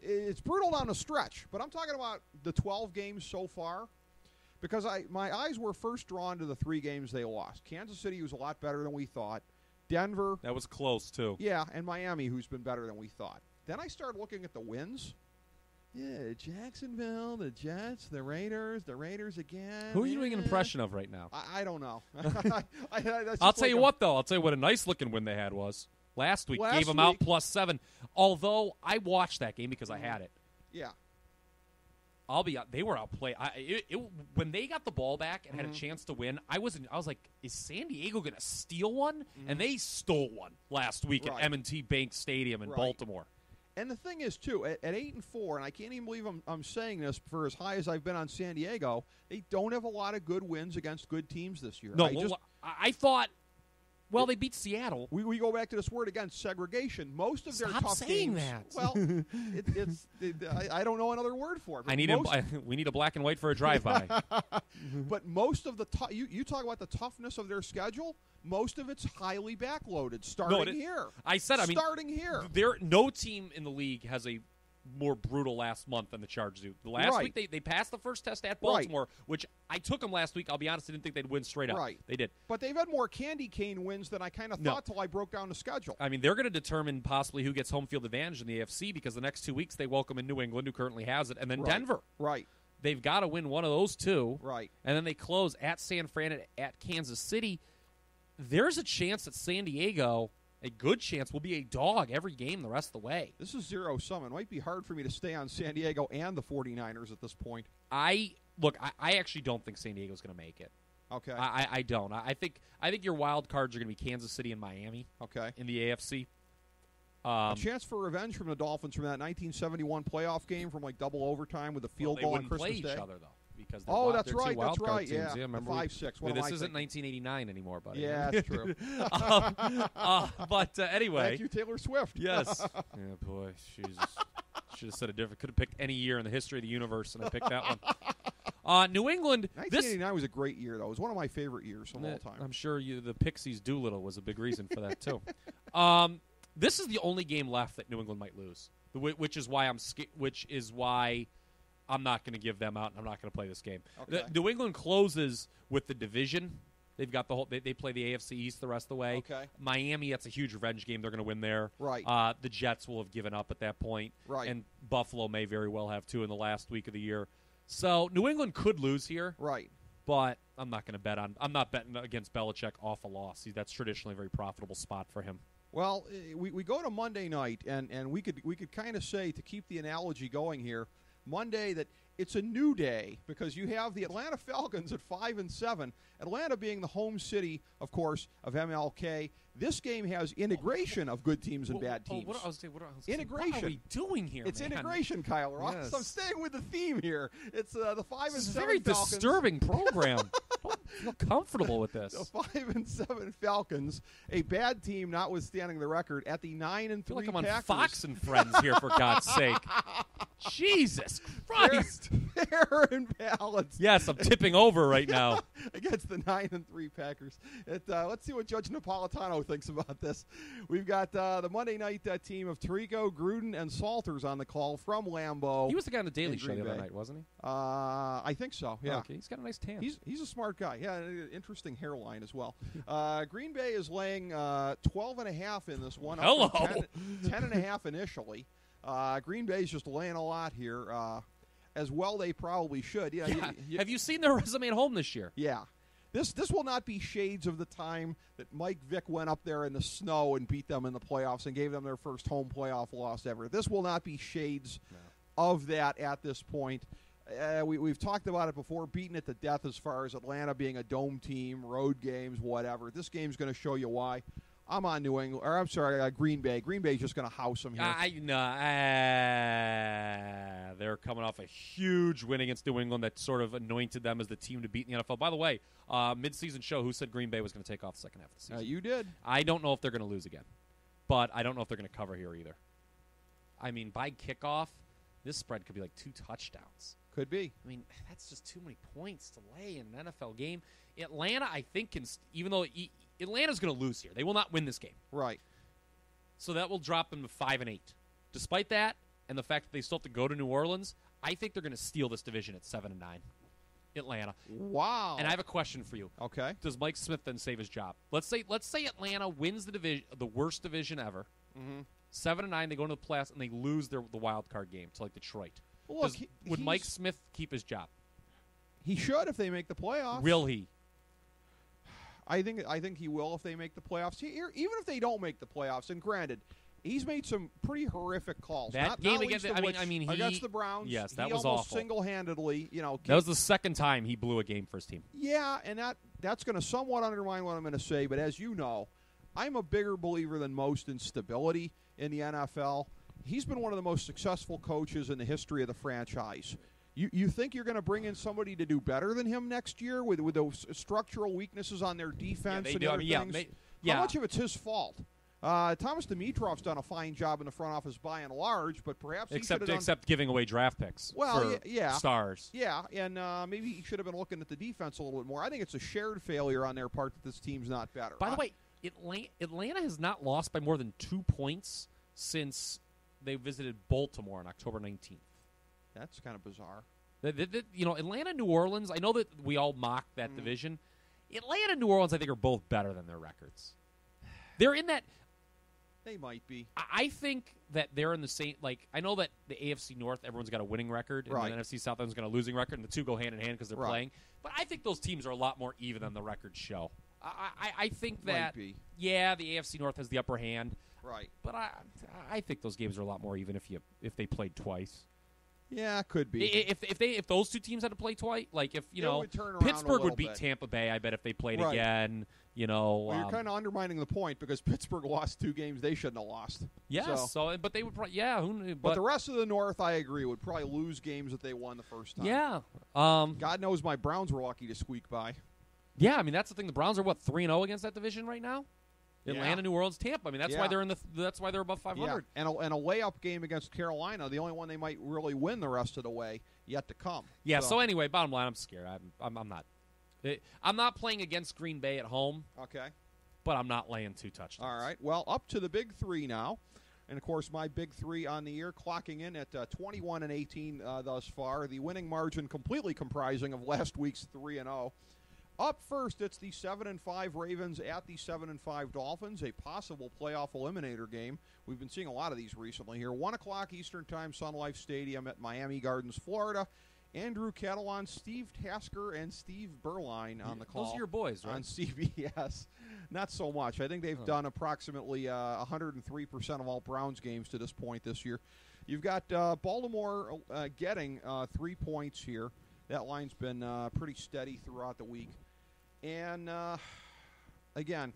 it's brutal down the stretch. But I'm talking about the 12 games so far, because my eyes were first drawn to the 3 games they lost. Kansas City was a lot better than we thought. Denver. That was close, too. Yeah, and Miami, who's been better than we thought. Then I started looking at the wins. Yeah, Jacksonville, the Jets, the Raiders again. Who are you doing an impression of right now? I don't know. I'll tell you what, though. I'll tell you what a nice-looking win they had was. Last week, gave them out +7. Although, I watched that game because I had it. Yeah. They were outplayed. When they got the ball back and had a chance to win, I was like, is San Diego going to steal one? And they stole one last week at M&T Bank Stadium in Baltimore. And the thing is, too, at 8-4, and I can't even believe I'm saying this for as high as I've been on San Diego, they don't have a lot of good wins against good teams this year. No, I thought. Well, they beat Seattle. We go back to this word again, segregation. Most of their tough saying games. That. Well, I don't know another word for it. We need a black and white for a drive-by. But most of the you talk about the toughness of their schedule. Most of it's highly backloaded. Starting here. Starting here. No team in the league has a more brutal last month than the Chargers do. Last week they passed the first test at Baltimore, which I took them last week. I'll be honest, I didn't think they'd win straight up. Right. They did. But they've had more candy cane wins than I kind of thought till I broke down the schedule. I mean, they're going to determine possibly who gets home field advantage in the AFC because the next 2 weeks they welcome in New England, who currently has it, and then Denver. Right. They've got to win one of those two. Right. And then they close at San Fran and at Kansas City. There's a chance that San Diego, a good chance, will be a dog every game the rest of the way. This is zero-sum. It might be hard for me to stay on San Diego and the 49ers at this point. I actually don't think San Diego's going to make it. Okay. I don't. I think your wild cards are going to be Kansas City and Miami. Okay. In the AFC. A chance for revenge from the Dolphins from that 1971 playoff game from double overtime with a field goal on Christmas Day. They wouldn't play each other, though. Because that's right. That's right. Teams. Yeah, remember 5-6. This isn't 1989 anymore, buddy. Yeah, that's true. But anyway, thank you, Taylor Swift. Yes. Yeah, boy, Jesus. Should have said a different. Could have picked any year in the history of the universe, and I picked that one. New England. 1989 was a great year, though. It was one of my favorite years of all time. I'm sure the Pixies Doolittle was a big reason for that too. This is the only game left that New England might lose, which is why I'm not going to give them out, and I'm not going to play this game. Okay. New England closes with the division. They've got the whole. They play the AFC East the rest of the way. Okay. Miami, that's a huge revenge game. They're going to win there. Right. The Jets will have given up at that point. Right. And Buffalo may very well have too in the last week of the year. So New England could lose here. Right. But I'm not going to bet on. I'm not betting against Belichick off a loss. That's traditionally a very profitable spot for him. Well, we go to Monday night, and we could kind of say, to keep the analogy going here, Monday that it's a new day because you have the Atlanta Falcons at 5-7. Atlanta being the home city, of course, of MLK. This game has integration of good teams and bad teams. Integration. What are we doing here? It's integration, Kyle Ross. Yes. I'm staying with the theme here. It's the 5-7. It's a very disturbing program. Don't feel comfortable with this. The 5-7 Falcons, a bad team, notwithstanding the record, at the 9-3 I feel like I'm Packers. on Fox and Friends here, for God's sake. Jesus Christ. Fair and balanced. Yes, I'm tipping over right now. Against the 9-3 Packers. Let's see what Judge Napolitano thinks about this. We've got the Monday night team of Tirico, Gruden, and Salters on the call from Lambeau. He was the guy on the Daily Show the other night, wasn't he? I think so, yeah. Okay, he's got a nice tan. He's a smart guy. Yeah, interesting hairline as well. Green Bay is laying 12.5 in this one. Hello. 10.5 initially. Green Bay's just laying a lot here. As well they probably should. Yeah. Have you seen their resume at home this year? Yeah. This will not be shades of the time that Mike Vick went up there in the snow and beat them in the playoffs and gave them their first home playoff loss ever. This will not be shades of that at this point. We've talked about it before, beaten it to death as far as Atlanta being a dome team, road games, whatever. This game's going to show you why. I'm on New England, or I'm sorry, Green Bay. Green Bay's just going to house them here. They're coming off a huge win against New England that sort of anointed them as the team to beat in the NFL. By the way, mid-season show, who said Green Bay was going to take off the second half of the season? You did. I don't know if they're going to lose again, but I don't know if they're going to cover here either. I mean, by kickoff, this spread could be like 2 touchdowns. Could be. I mean, that's just too many points to lay in an NFL game. Atlanta, I think, can, even though Atlanta's going to lose here. They will not win this game. Right. So that will drop them to 5-8. Despite that, and the fact that they still have to go to New Orleans, I think they're going to steal this division at 7-9. Atlanta. Wow. And I have a question for you. Okay. Does Mike Smith then save his job? Let's say Atlanta wins the division, the worst division ever. Mm-hmm. 7-9, they go into the playoffs and they lose the wild card game to like Detroit. Well, look, would Mike Smith keep his job? He should if they make the playoffs. Will he? I think he will if they make the playoffs. Even if they don't make the playoffs, and granted, he's made some pretty horrific calls. That game against against the Browns. Yes, that he was almost awful. Single-handedly, that was the second time he blew a game for his team. Yeah, and that's going to somewhat undermine what I'm going to say. But as you know, I'm a bigger believer than most in stability in the NFL. he's been one of the most successful coaches in the history of the franchise. You think you're going to bring in somebody to do better than him next year with those structural weaknesses on their defense and other things? How much of it's his fault? Thomas Dimitrov's done a fine job in the front office by and large, but perhaps except giving away draft picks. Well, for stars. Yeah, and maybe he should have been looking at the defense a little bit more. I think it's a shared failure on their part that this team's not better. By the way, Atlanta has not lost by more than 2 points since they visited Baltimore on October 19th. That's kind of bizarre. Atlanta, New Orleans, I know that we all mock that division. Atlanta and New Orleans, I think, are both better than their records. They're in that. They might be. I think that they're in the same. Like, I know that the AFC North, everyone's got a winning record, and the NFC South, everyone's got a losing record, and the two go hand in hand because they're playing. But I think those teams are a lot more even than the records show. I think that, the AFC North has the upper hand. Right. But I think those games are a lot more even if they played twice. Yeah, it could be. If those two teams had to play twice, like if Pittsburgh would beat Tampa Bay, I bet if they played again. Well, you're kind of undermining the point because Pittsburgh lost 2 games they shouldn't have lost. Yes, but they would probably who knew, but the rest of the North, I agree, would probably lose games that they won the first time. Yeah. God knows my Browns were lucky to squeak by. Yeah, I mean that's the thing. The Browns are 3-0 against that division right now. Atlanta, New Orleans, Tampa. I mean, that's why they're that's why they're above 500. Yeah. And a layup game against Carolina, the only one they might really win the rest of the way yet to come. Yeah. So anyway, bottom line, I'm scared. I'm not. I'm not playing against Green Bay at home. Okay. But I'm not laying 2 touchdowns. All right. Well, up to the big 3 now. And, of course, my big 3 on the year, clocking in at 21-18 thus far. The winning margin completely comprising of last week's 3-0. Up first, it's the 7-5 Ravens at the 7-5 Dolphins, a possible playoff eliminator game. We've been seeing a lot of these recently here. 1 o'clock Eastern Time, Sun Life Stadium at Miami Gardens, Florida. Andrew Catalan, Steve Tasker, and Steve Berline on the call. Those are your boys, right? On CBS. Not so much. I think they've done approximately 103% of all Browns games to this point this year. You've got Baltimore getting 3 points here. That line's been pretty steady throughout the week. And, again,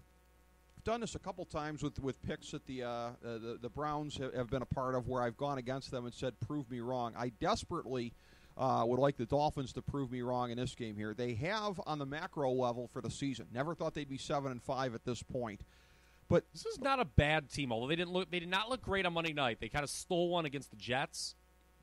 I've done this a couple times with picks that the Browns have been a part of where I've gone against them and said, prove me wrong. I desperately would like the Dolphins to prove me wrong in this game here. They have on the macro level for the season. Never thought they'd be 7-5 at this point. But this is not a bad team, although they did not look great on Monday night. They kind of stole one against the Jets.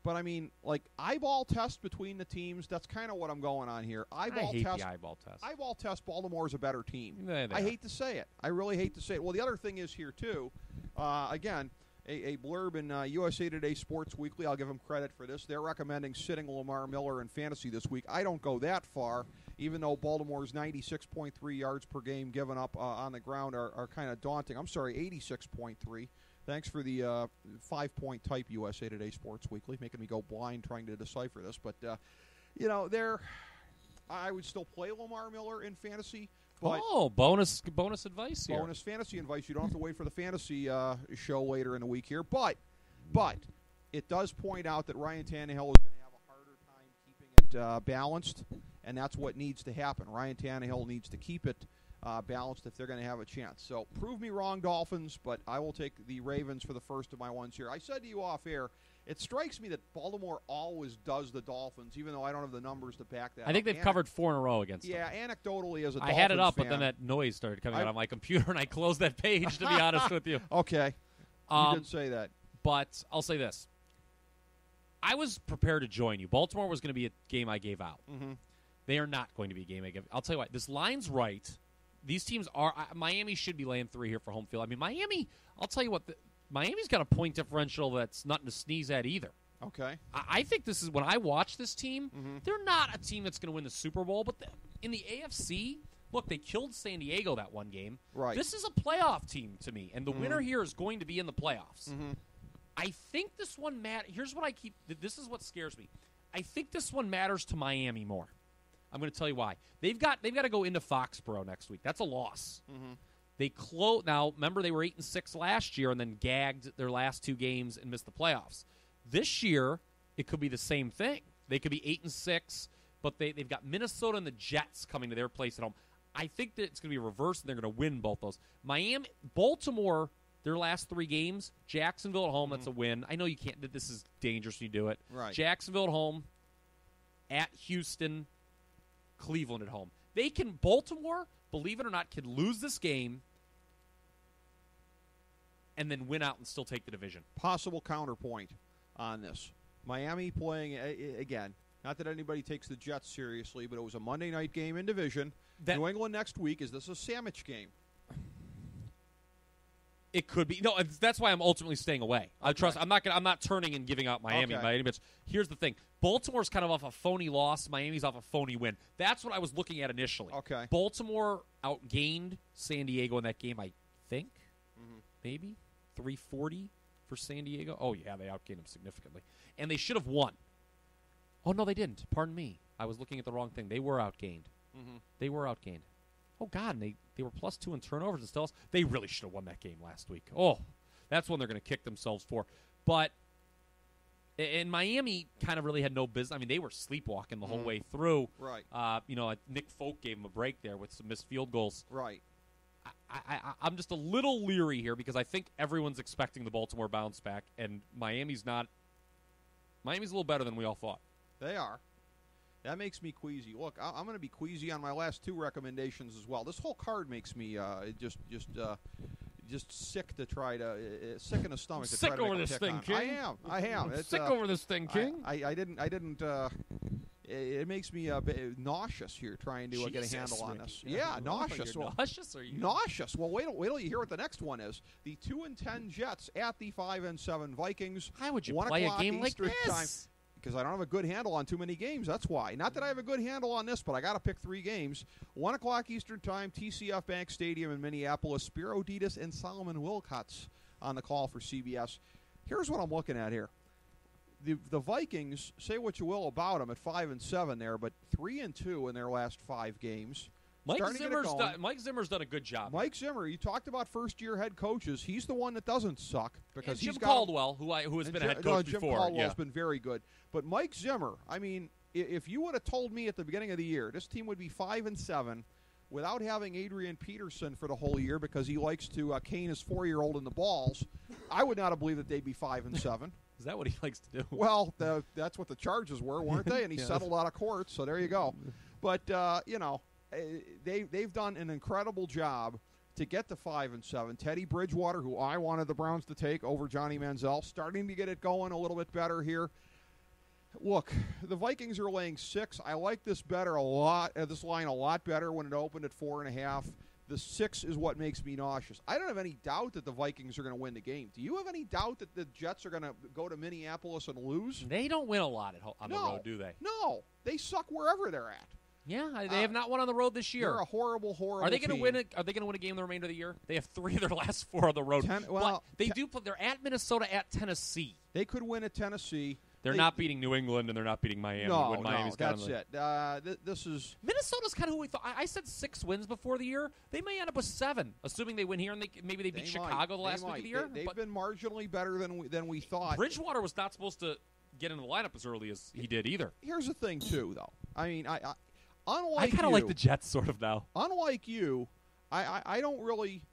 But, I mean, like, eyeball test between the teams, that's kind of what I'm going on here. I hate the eyeball test. Eyeball test, Baltimore's a better team. I hate to say it. I really hate to say it. Well, the other thing is here, too, again, a blurb in USA Today Sports Weekly. I'll give them credit for this. They're recommending sitting Lamar Miller in fantasy this week. I don't go that far, even though Baltimore's 96.3 yards per game given up on the ground are kind of daunting. I'm sorry, 86.3. Thanks for the 5-point type, USA Today Sports Weekly, making me go blind trying to decipher this. But, I would still play Lamar Miller in fantasy. But bonus advice here. Bonus fantasy advice. You don't have to wait for the fantasy show later in the week here. But it does point out that Ryan Tannehill is going to have a harder time keeping it balanced, and that's what needs to happen. Ryan Tannehill needs to keep it balanced if they're going to have a chance. So prove me wrong, Dolphins, but I will take the Ravens for the first of my ones here. I said to you off air, it strikes me that Baltimore always does the Dolphins, even though I don't have the numbers to back that up. I think they've covered 4 in a row against them. Yeah, anecdotally as a Dolphins I had it up, fan, but then that noise started coming out on my computer, and I closed that page, to be honest with you. Okay. You did say that. But I'll say this. I was prepared to join you. Baltimore was going to be a game I gave out. Mm-hmm. They are not going to be a game I give. I'll tell you what. This line's right. These teams are Miami should be laying 3 here for home field. I mean, Miami, I'll tell you what, Miami's got a point differential that's nothing to sneeze at either. Okay. I think this is, when I watch this team, they're not a team that's going to win the Super Bowl, but in the AFC, look, they killed San Diego that one game. Right. This is a playoff team to me, and the winner here is going to be in the playoffs. I think this one here's what this is what scares me. I think this one matters to Miami more. I'm going to tell you why. They've got to go into Foxborough next week. That's a loss. They now. Remember, they were 8-6 last year, and then gagged their last 2 games and missed the playoffs. This year, it could be the same thing. They could be 8-6, but they've got Minnesota and the Jets coming to their place at home. I think that it's going to be reversed, and they're going to win both those. Baltimore their last 3 games, Jacksonville at home, that's a win. I know you can't. This is dangerous when you do it. Right. Jacksonville at home, at Houston, Cleveland at home. Baltimore, believe it or not, can lose this game and then win out and still take the division. Possible counterpoint on this. Miami playing, again, not that anybody takes the Jets seriously, but it was a Monday night game in division. New England next week. Is this a sandwich game? It could be. No, that's why I'm ultimately staying away. Okay. I'm not turning and giving out Miami by any means. Here's the thing. Baltimore's kind of off a phony loss. Miami's off a phony win. That's what I was looking at initially. Okay. Baltimore outgained San Diego in that game, I think. Maybe 340 for San Diego. Oh, yeah, they outgained them significantly. And they should have won. Oh, no, they didn't. Pardon me. I was looking at the wrong thing. They were outgained. They were outgained. Oh, God, and they were +2 in turnovers and stuff. They really should have won that game last week. Oh, that's one they're going to kick themselves for. But and Miami kind of really had no business. I mean, they were sleepwalking the whole way through. Right. Nick Folk gave them a break there with some missed field goals. Right. I'm just a little leery here because I think everyone's expecting the Baltimore bounce back, and Miami's not. Miami's a little better than we all thought. They are. That makes me queasy. Look, I'm going to be queasy on my last 2 recommendations as well. This whole card makes me just sick to try to sick in the stomach. To Sick try to over make a this pick thing, on. King. I am. I'm It's, sick over this thing, King. I didn't. It makes me nauseous here trying to get a handle on this. Yeah, nauseous. Nauseous? Are you nauseous? Well, wait till you hear what the next one is. The 2-10 Jets at the 5-7 Vikings. Why would you 1 play a o'clock game Eastern like this? Time. Because I don't have a good handle on too many games. That's why. Not that I have a good handle on this, but I got to pick 3 games. 1 o'clock Eastern Time, TCF Bank Stadium in Minneapolis. Spiro Ditas and Solomon Wilcots on the call for CBS. Here's what I'm looking at here. The Vikings, say what you will about them at 5-7 there, but 3-2 in their last 5 games. Mike Zimmer's done a good job. Mike Zimmer, you talked about first-year head coaches. He's the one that doesn't suck because Jim he's got Caldwell, who has been a head coach Jim before. Caldwell's been very good. But Mike Zimmer, I mean, if you would have told me at the beginning of the year this team would be 5-7 without having Adrian Peterson for the whole year because he likes to cane his 4-year-old in the balls, I would not have believed that they'd be 5-7. Is that what he likes to do? Well, that's what the charges were, weren't they? And he settled out of court, so there you go. But they've done an incredible job to get to 5-7. Teddy Bridgewater, who I wanted the Browns to take over Johnny Manziel, starting to get it going a little bit better here. Look, the Vikings are laying 6. I like this better a lot. This line a lot better when it opened at 4.5. The 6 is what makes me nauseous. I don't have any doubt that the Vikings are going to win the game. Do you have any doubt that the Jets are going to go to Minneapolis and lose? They don't win a lot on the road, do they? No. They suck wherever they're at. Yeah, they have not won on the road this year. They're a horrible Are they going to win? Are they going to win a game the remainder of the year? They have 3 of their last 4 on the road. They're at Minnesota, at Tennessee. They could win at Tennessee. They're not beating New England, and they're not beating Miami. That's it. This is Minnesota's kind of who we thought. I said 6 wins before the year. They may end up with 7, assuming they win here, and maybe they beat Chicago the last week of the year. They've been marginally better than we thought. Bridgewater was not supposed to get into the lineup as early as he did either. Here's the thing, too, though. I mean, unlike I kind of like the Jets sort of now. Unlike you, I don't really,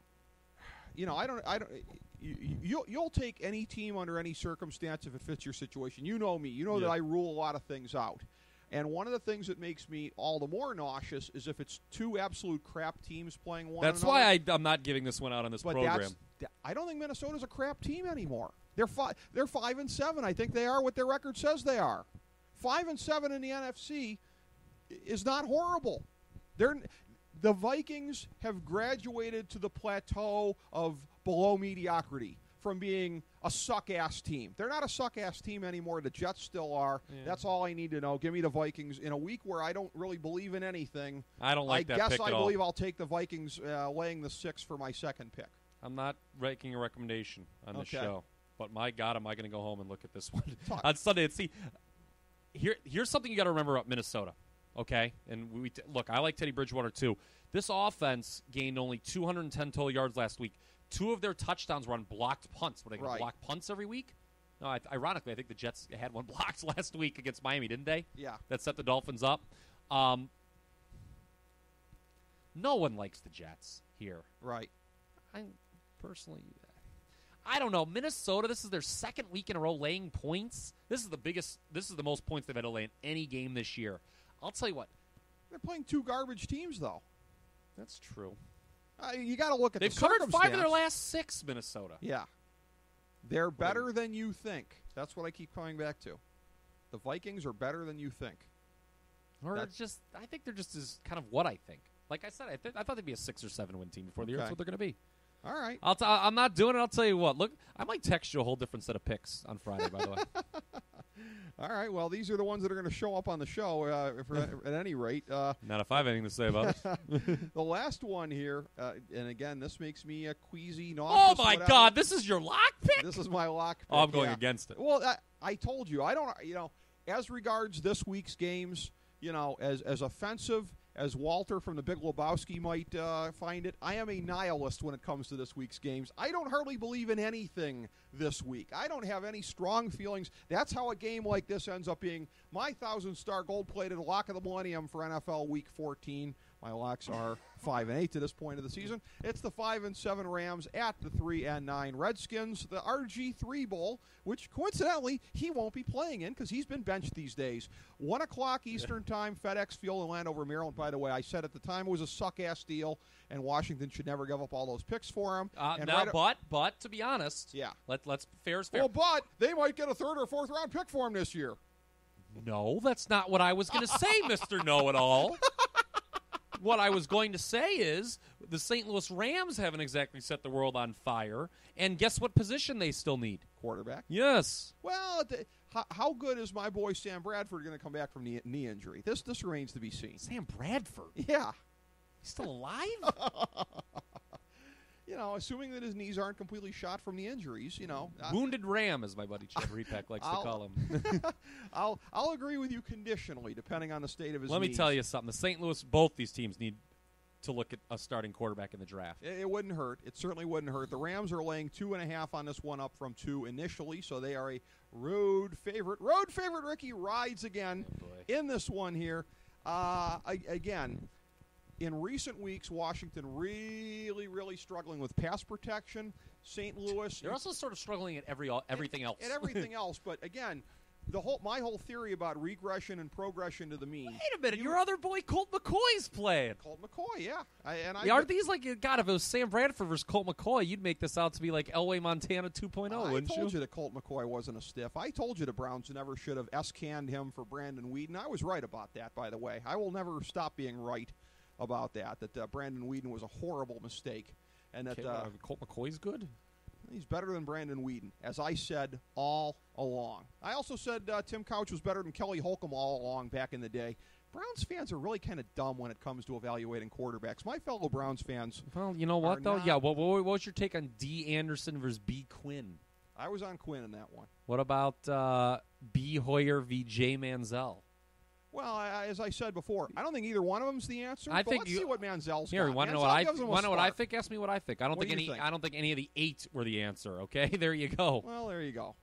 I don't. You'll take any team under any circumstance if it fits your situation. You know me. You know that I rule a lot of things out. And one of the things that makes me all the more nauseous is if it's 2 absolute crap teams playing one another. That's why I'm not giving this one out on this program. I don't think Minnesota's a crap team anymore. They're 5-7. I think they are what their record says they are. 5-7 in the NFC is not horrible. The Vikings have graduated to the plateau of below mediocrity from being a suck-ass team. They're not a suck-ass team anymore. The Jets still are. Yeah. That's all I need to know. Give me the Vikings. In a week where I don't really believe in anything, I don't like that pick at all. I guess I believe I'll take the Vikings laying the 6 for my second pick. I'm not making a recommendation on this show. But my God, am I going to go home and look at this one on Sunday and see. Here's something you got to remember about Minnesota. Okay, and look, I like Teddy Bridgewater too. This offense gained only 210 total yards last week. 2 of their touchdowns were on blocked punts. Were they going to block punts every week? No, ironically, I think the Jets had one blocked last week against Miami, didn't they? Yeah. That set the Dolphins up. No one likes the Jets here. Right. I personally, I don't know. Minnesota, this is their second week in a row laying points. This is the most points they've had to lay in any game this year. I'll tell you what. They're playing two garbage teams, though. That's true. You got to look at They've the covered 5 of their last 6, Minnesota. Yeah. They're better than you think. That's what I keep coming back to. The Vikings are better than you think. Or I think they're just as kind of what I think. Like I said, I thought they'd be a 6 or 7 win team before the year. That's what they're going to be. All right. I'm not doing it. I'll tell you what. Look, I might text you a whole different set of picks on Friday, by the way. All right. Well, these are the ones that are going to show up on the show at any rate. Not if I have anything to say about it. The last one here, and again, this makes me queasy, nauseous. Oh, my God. This is your lock pick? This is my lock pick. Oh, I'm going against it. Well, I told you. I don't, as regards this week's games, as offensive as Walter from the Big Lebowski might find it, I am a nihilist when it comes to this week's games. I don't hardly believe in anything this week. I don't have any strong feelings. That's how a game like this ends up being my 1,000-star gold-plated lock of the millennium for NFL Week 14. My locks are 5-8 to this point of the season. It's the 5-7 Rams at the 3-9 Redskins, the RG3 Bowl, which coincidentally he won't be playing in because he's been benched these days. 1 o'clock Eastern Time, FedEx Field in Landover, Maryland. By the way, I said at the time it was a suck-ass deal, and Washington should never give up all those picks for him. But to be honest, yeah, let's fair is fair. Well, but they might get a 3rd or 4th round pick for him this year. No, that's not what I was going to say, Mr. Know-It-All. What I was going to say is the St. Louis Rams haven't exactly set the world on fire, and guess what position they still need? Quarterback. Yes. Well, how good is my boy Sam Bradford going to come back from knee injury? This remains to be seen. Sam Bradford? Yeah. He's still alive? Assuming that his knees aren't completely shot from the injuries, Wounded Ram, as my buddy Chad Repack likes to call him. I'll agree with you conditionally, depending on the state of his knees. Let me tell you something. The St. Louis, both these teams need to look at a starting quarterback in the draft. It wouldn't hurt. It certainly wouldn't hurt. The Rams are laying 2.5 on this one, up from 2 initially, so they are a road favorite. Road favorite Ricky rides again in this one here. Again, in recent weeks, Washington really, really struggling with pass protection. St. Louis, they're also sort of struggling at everything else. At everything else, but again, my whole theory about regression and progression to the mean. Wait a minute, your other boy Colt McCoy's playing. Colt McCoy, yeah. Aren't these like, God, if it was Sam Bradford versus Colt McCoy, you'd make this out to be like Elway Montana 2.0, wouldn't you? I told you that Colt McCoy wasn't a stiff. I told you the Browns never should have S-canned him for Brandon Weeden. I was right about that, by the way. I will never stop being right about that Brandon Weeden was a horrible mistake. And that Colt McCoy's good? He's better than Brandon Weeden, as I said all along. I also said Tim Couch was better than Kelly Holcomb all along back in the day. Browns fans are really kind of dumb when it comes to evaluating quarterbacks. My fellow Browns fans. Well, you know what, though? Yeah, what was your take on D. Anderson versus B. Quinn? I was on Quinn in that one. What about B. Hoyer v. J. Manziel? Well, as I said before, I don't think either one of them's the answer. Let's see what Manziel's here. Got. Want to know what I think? Ask me what I think. I don't think any of the 8 were the answer. Okay, there you go. Well, there you go.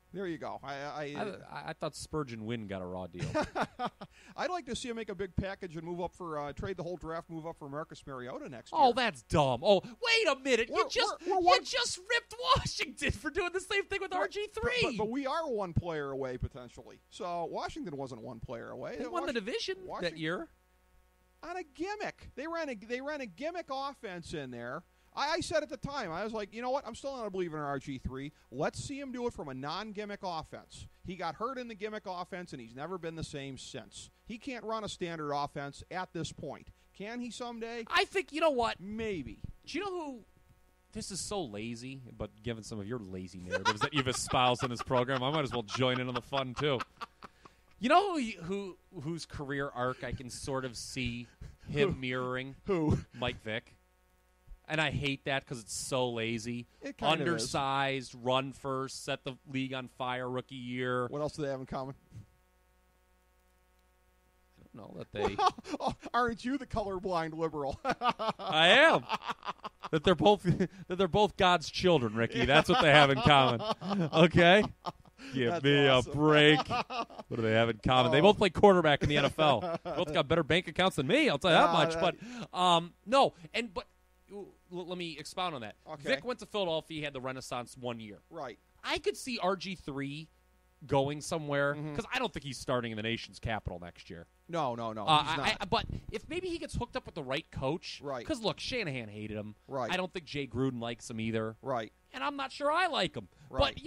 I thought Spurgeon Wynn got a raw deal. I'd like to see him make a big package and move up for trade the whole draft, move up for Marcus Mariota next year. Oh, that's dumb. Oh, wait a minute. You just ripped Washington for doing the same thing with RG3. But we are one player away potentially. So Washington wasn't one player away. They won the division that year on a gimmick. They ran a gimmick offense in there. I said at the time, I was like, you know what? I'm still not a believer in RG3. Let's see him do it from a non-gimmick offense. He got hurt in the gimmick offense, and he's never been the same since. He can't run a standard offense at this point. Can he someday? I think, you know what? Maybe. Do you know who? This is so lazy, but given some of your lazy narratives that you've espoused in this program, I might as well join in on the fun, too. You know whose career arc I can sort of see him mirroring? Who? Mike Vick. And I hate that because it's so lazy. It kind Undersized, run first, set the league on fire rookie year. What else do they have in common? I don't know that they. Aren't you the colorblind liberal? I am. That they're both God's children, Ricky. That's what they have in common. Okay. Give That's me awesome. a break. What do they have in common? They both play quarterback in the NFL. Both got better bank accounts than me. I'll tell you that much. But no, but let me expound on that. Okay. Vic went to Philadelphia. He had the Renaissance 1 year. Right. I could see RG3 going somewhere because I don't think he's starting in the nation's capital next year. No. He's not. But if maybe he gets hooked up with the right coach, right? Because look, Shanahan hated him. Right. I don't think Jay Gruden likes him either. Right. And I'm not sure I like him. Right.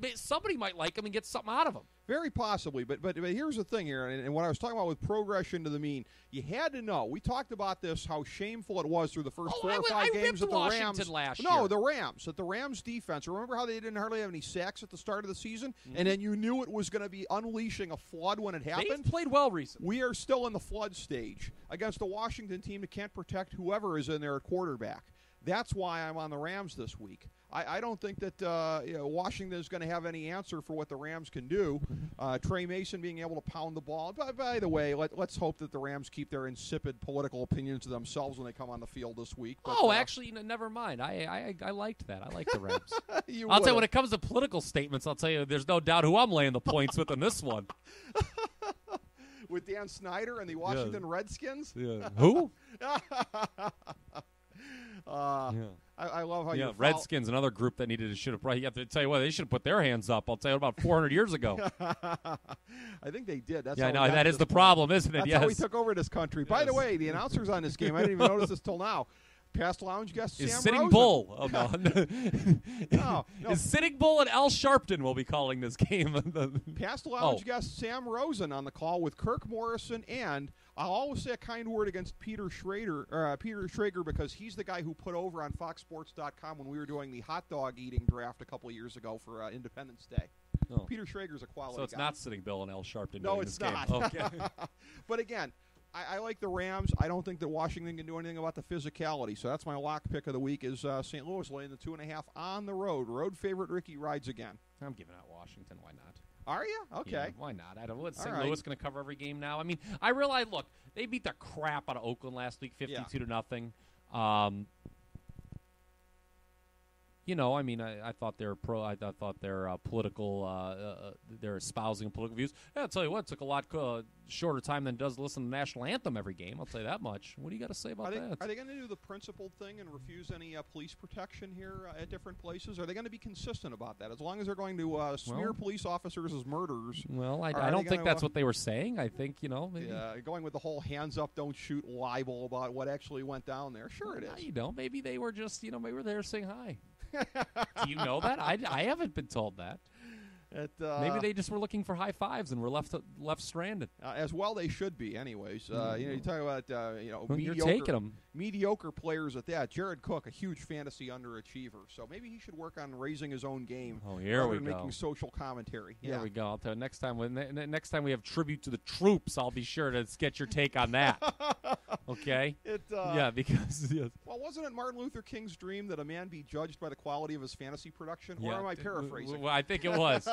But somebody might like him and get something out of him. Very possibly, but here's the thing here, and what I was talking about with progression to the mean, you had to know. We talked about this, how shameful it was through the first 4 or 5 games at the Washington Rams. Last no, year. the Rams, at the Rams defense. Remember how they didn't hardly have any sacks at the start of the season? And then you knew it was going to be unleashing a flood when it happened? They've played well recently. We are still in the flood stage against a Washington team that can't protect whoever is in there at quarterback. That's why I'm on the Rams this week. I don't think that Washington is going to have any answer for what the Rams can do. Trey Mason being able to pound the ball. By the way, let's hope that the Rams keep their insipid political opinions to themselves when they come on the field this week. But, actually, never mind. I liked that. I like the Rams. I'll tell you, when it comes to political statements, I'll tell you, there's no doubt who I'm laying the points with in this one. With Dan Snyder and the Washington Redskins? Yeah. Who? I love how you Redskins, another group that should have probably. You have to tell you what, they should have put their hands up. I'll tell you about 400 years ago. I think they did. That's that is the problem, isn't it? That's how we took over this country. Yes. By the way, the announcers on this game, I didn't even notice this till now. Past Lounge guest Sam Sitting Rosen. Bull. Oh, no. No. Is Sitting Bull and Al Sharpton will be calling this game. Past Lounge guest Sam Rosen on the call with Kirk Morrison, and I'll always say a kind word against Peter Schrager because he's the guy who put over on FoxSports.com when we were doing the hot dog eating draft a couple of years ago for Independence Day. Oh. Peter Schrager's a quality guy. So it's not Sitting Bill and Al Sharpton no, doing it's this game. not. Okay. But again, I like the Rams. I don't think that Washington can do anything about the physicality. So that's my lock pick of the week is St. Louis laying the 2.5 on the road. Road favorite Ricky rides again. I'm giving out Washington. Why not? Are you? Okay. Yeah, why not? I don't. What's St. Right. Louis going to cover every game now? I mean, I realize. Look, they beat the crap out of Oakland last week, 52-0. I mean, I thought they were pro. I thought their political, they're espousing political views. I'll tell you what, it took a lot shorter time than it does to listen to the national anthem every game. I'll tell you that much. What do you got to say about that? Are they going to do the principled thing and refuse any police protection here at different places? Are they going to be consistent about that? As long as they're going to smear police officers as murderers. Well, I don't think that's what they were saying. I think, maybe. Yeah, going with the whole hands up, don't shoot libel about what actually went down there. Sure it is. You don't. Maybe they were just, maybe they were saying hi. Do you know that? I haven't been told that. Maybe they just were looking for high fives and were left stranded. As well, they should be, anyways. You talk about you're taking them. Mediocre players at that. Jared Cook, a huge fantasy underachiever, so maybe he should work on raising his own game. Oh, here we go. Making social commentary. Here we go. I'll tell you, next time we have tribute to the troops, I'll be sure to get your take on that. Okay. Because well, wasn't it Martin Luther King's dream that a man be judged by the quality of his fantasy production? Or am I paraphrasing? Well, I think it was.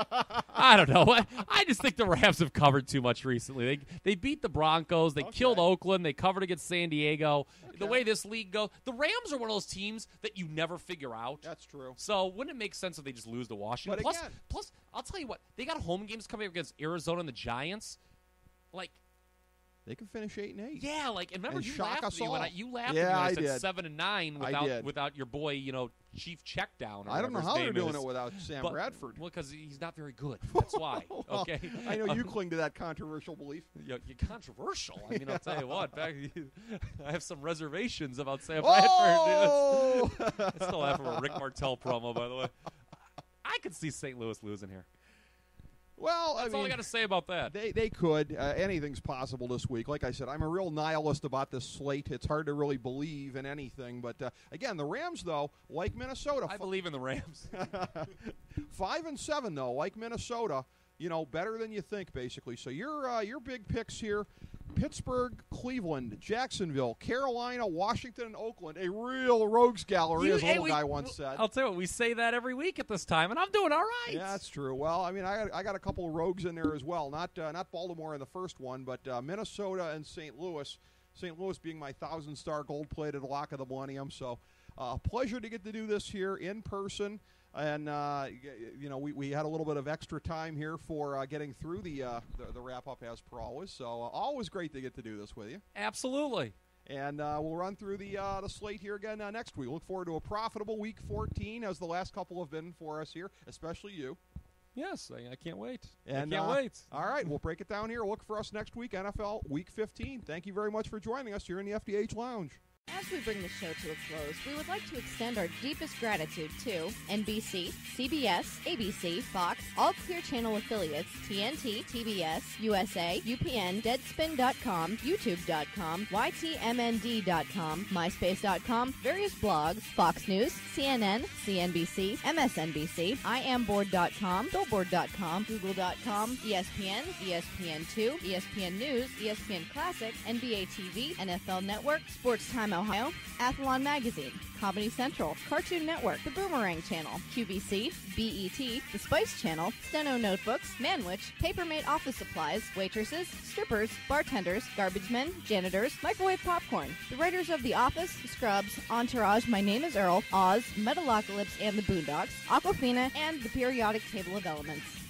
I don't know. I just think the Rams have covered too much recently. They beat the Broncos. They killed Oakland. They covered against San Diego. Okay. The way this league goes, the Rams are one of those teams that you never figure out. That's true. So wouldn't it make sense if they just lose to Washington? Plus, I'll tell you what, they got home games coming up against Arizona and the Giants. They can finish 8-8. Yeah, and remember you laughed at me when I said 7-9 without your boy, Chief Checkdown. I don't know how they're doing it without Sam Bradford. Well, because he's not very good. That's why. Okay. I know you cling to that controversial belief. You're controversial. I mean, I'll tell you what. I have some reservations about Sam Bradford. I still have from a Rick Martel promo, by the way. I could see St. Louis losing here. Well, that's all I got to say about that. They could. Anything's possible this week. Like I said, I'm a real nihilist about this slate. It's hard to really believe in anything. But, again, the Rams, though, like Minnesota. I believe in the Rams. 5-7, though, like Minnesota, better than you think, basically. So your big picks here, Pittsburgh, Cleveland, Jacksonville, Carolina, Washington, and Oakland. A real rogues gallery, as a little guy once said. I'll tell you what, we say that every week at this time, and I'm doing all right. Yeah, that's true. Well, I mean, I got a couple of rogues in there as well. Not Baltimore in the first one, but Minnesota and St. Louis. St. Louis being my 1,000-star gold-plated lock of the millennium. So pleasure to get to do this here in person. And, we had a little bit of extra time here for getting through the wrap-up as per always. So always great to get to do this with you. Absolutely. And we'll run through the slate here again next week. Look forward to a profitable Week 14, as the last couple have been for us here, especially you. Yes, I can't wait. And, I can't wait. All right, we'll break it down here. Look for us next week, NFL Week 15. Thank you very much for joining us here in the FDH Lounge. As we bring the show to a close, we would like to extend our deepest gratitude to NBC, CBS, ABC, Fox, all Clear Channel affiliates, TNT, TBS, USA, UPN, Deadspin.com, YouTube.com, YTMND.com, MySpace.com, various blogs, Fox News, CNN, CNBC, MSNBC, IamBoard.com, Billboard.com, Google.com, ESPN, ESPN2, ESPN News, ESPN Classic, NBA TV, NFL Network, Sports Time Ohio, Athlon Magazine, Comedy Central, Cartoon Network, The Boomerang Channel, QVC, BET, The Spice Channel, Steno Notebooks, Manwich, Papermate Office Supplies, waitresses, strippers, bartenders, garbage men, janitors, microwave popcorn, the writers of The Office, Scrubs, Entourage, My Name is Earl, Oz, Metalocalypse and the Boondocks, Aquafina, and the Periodic Table of Elements.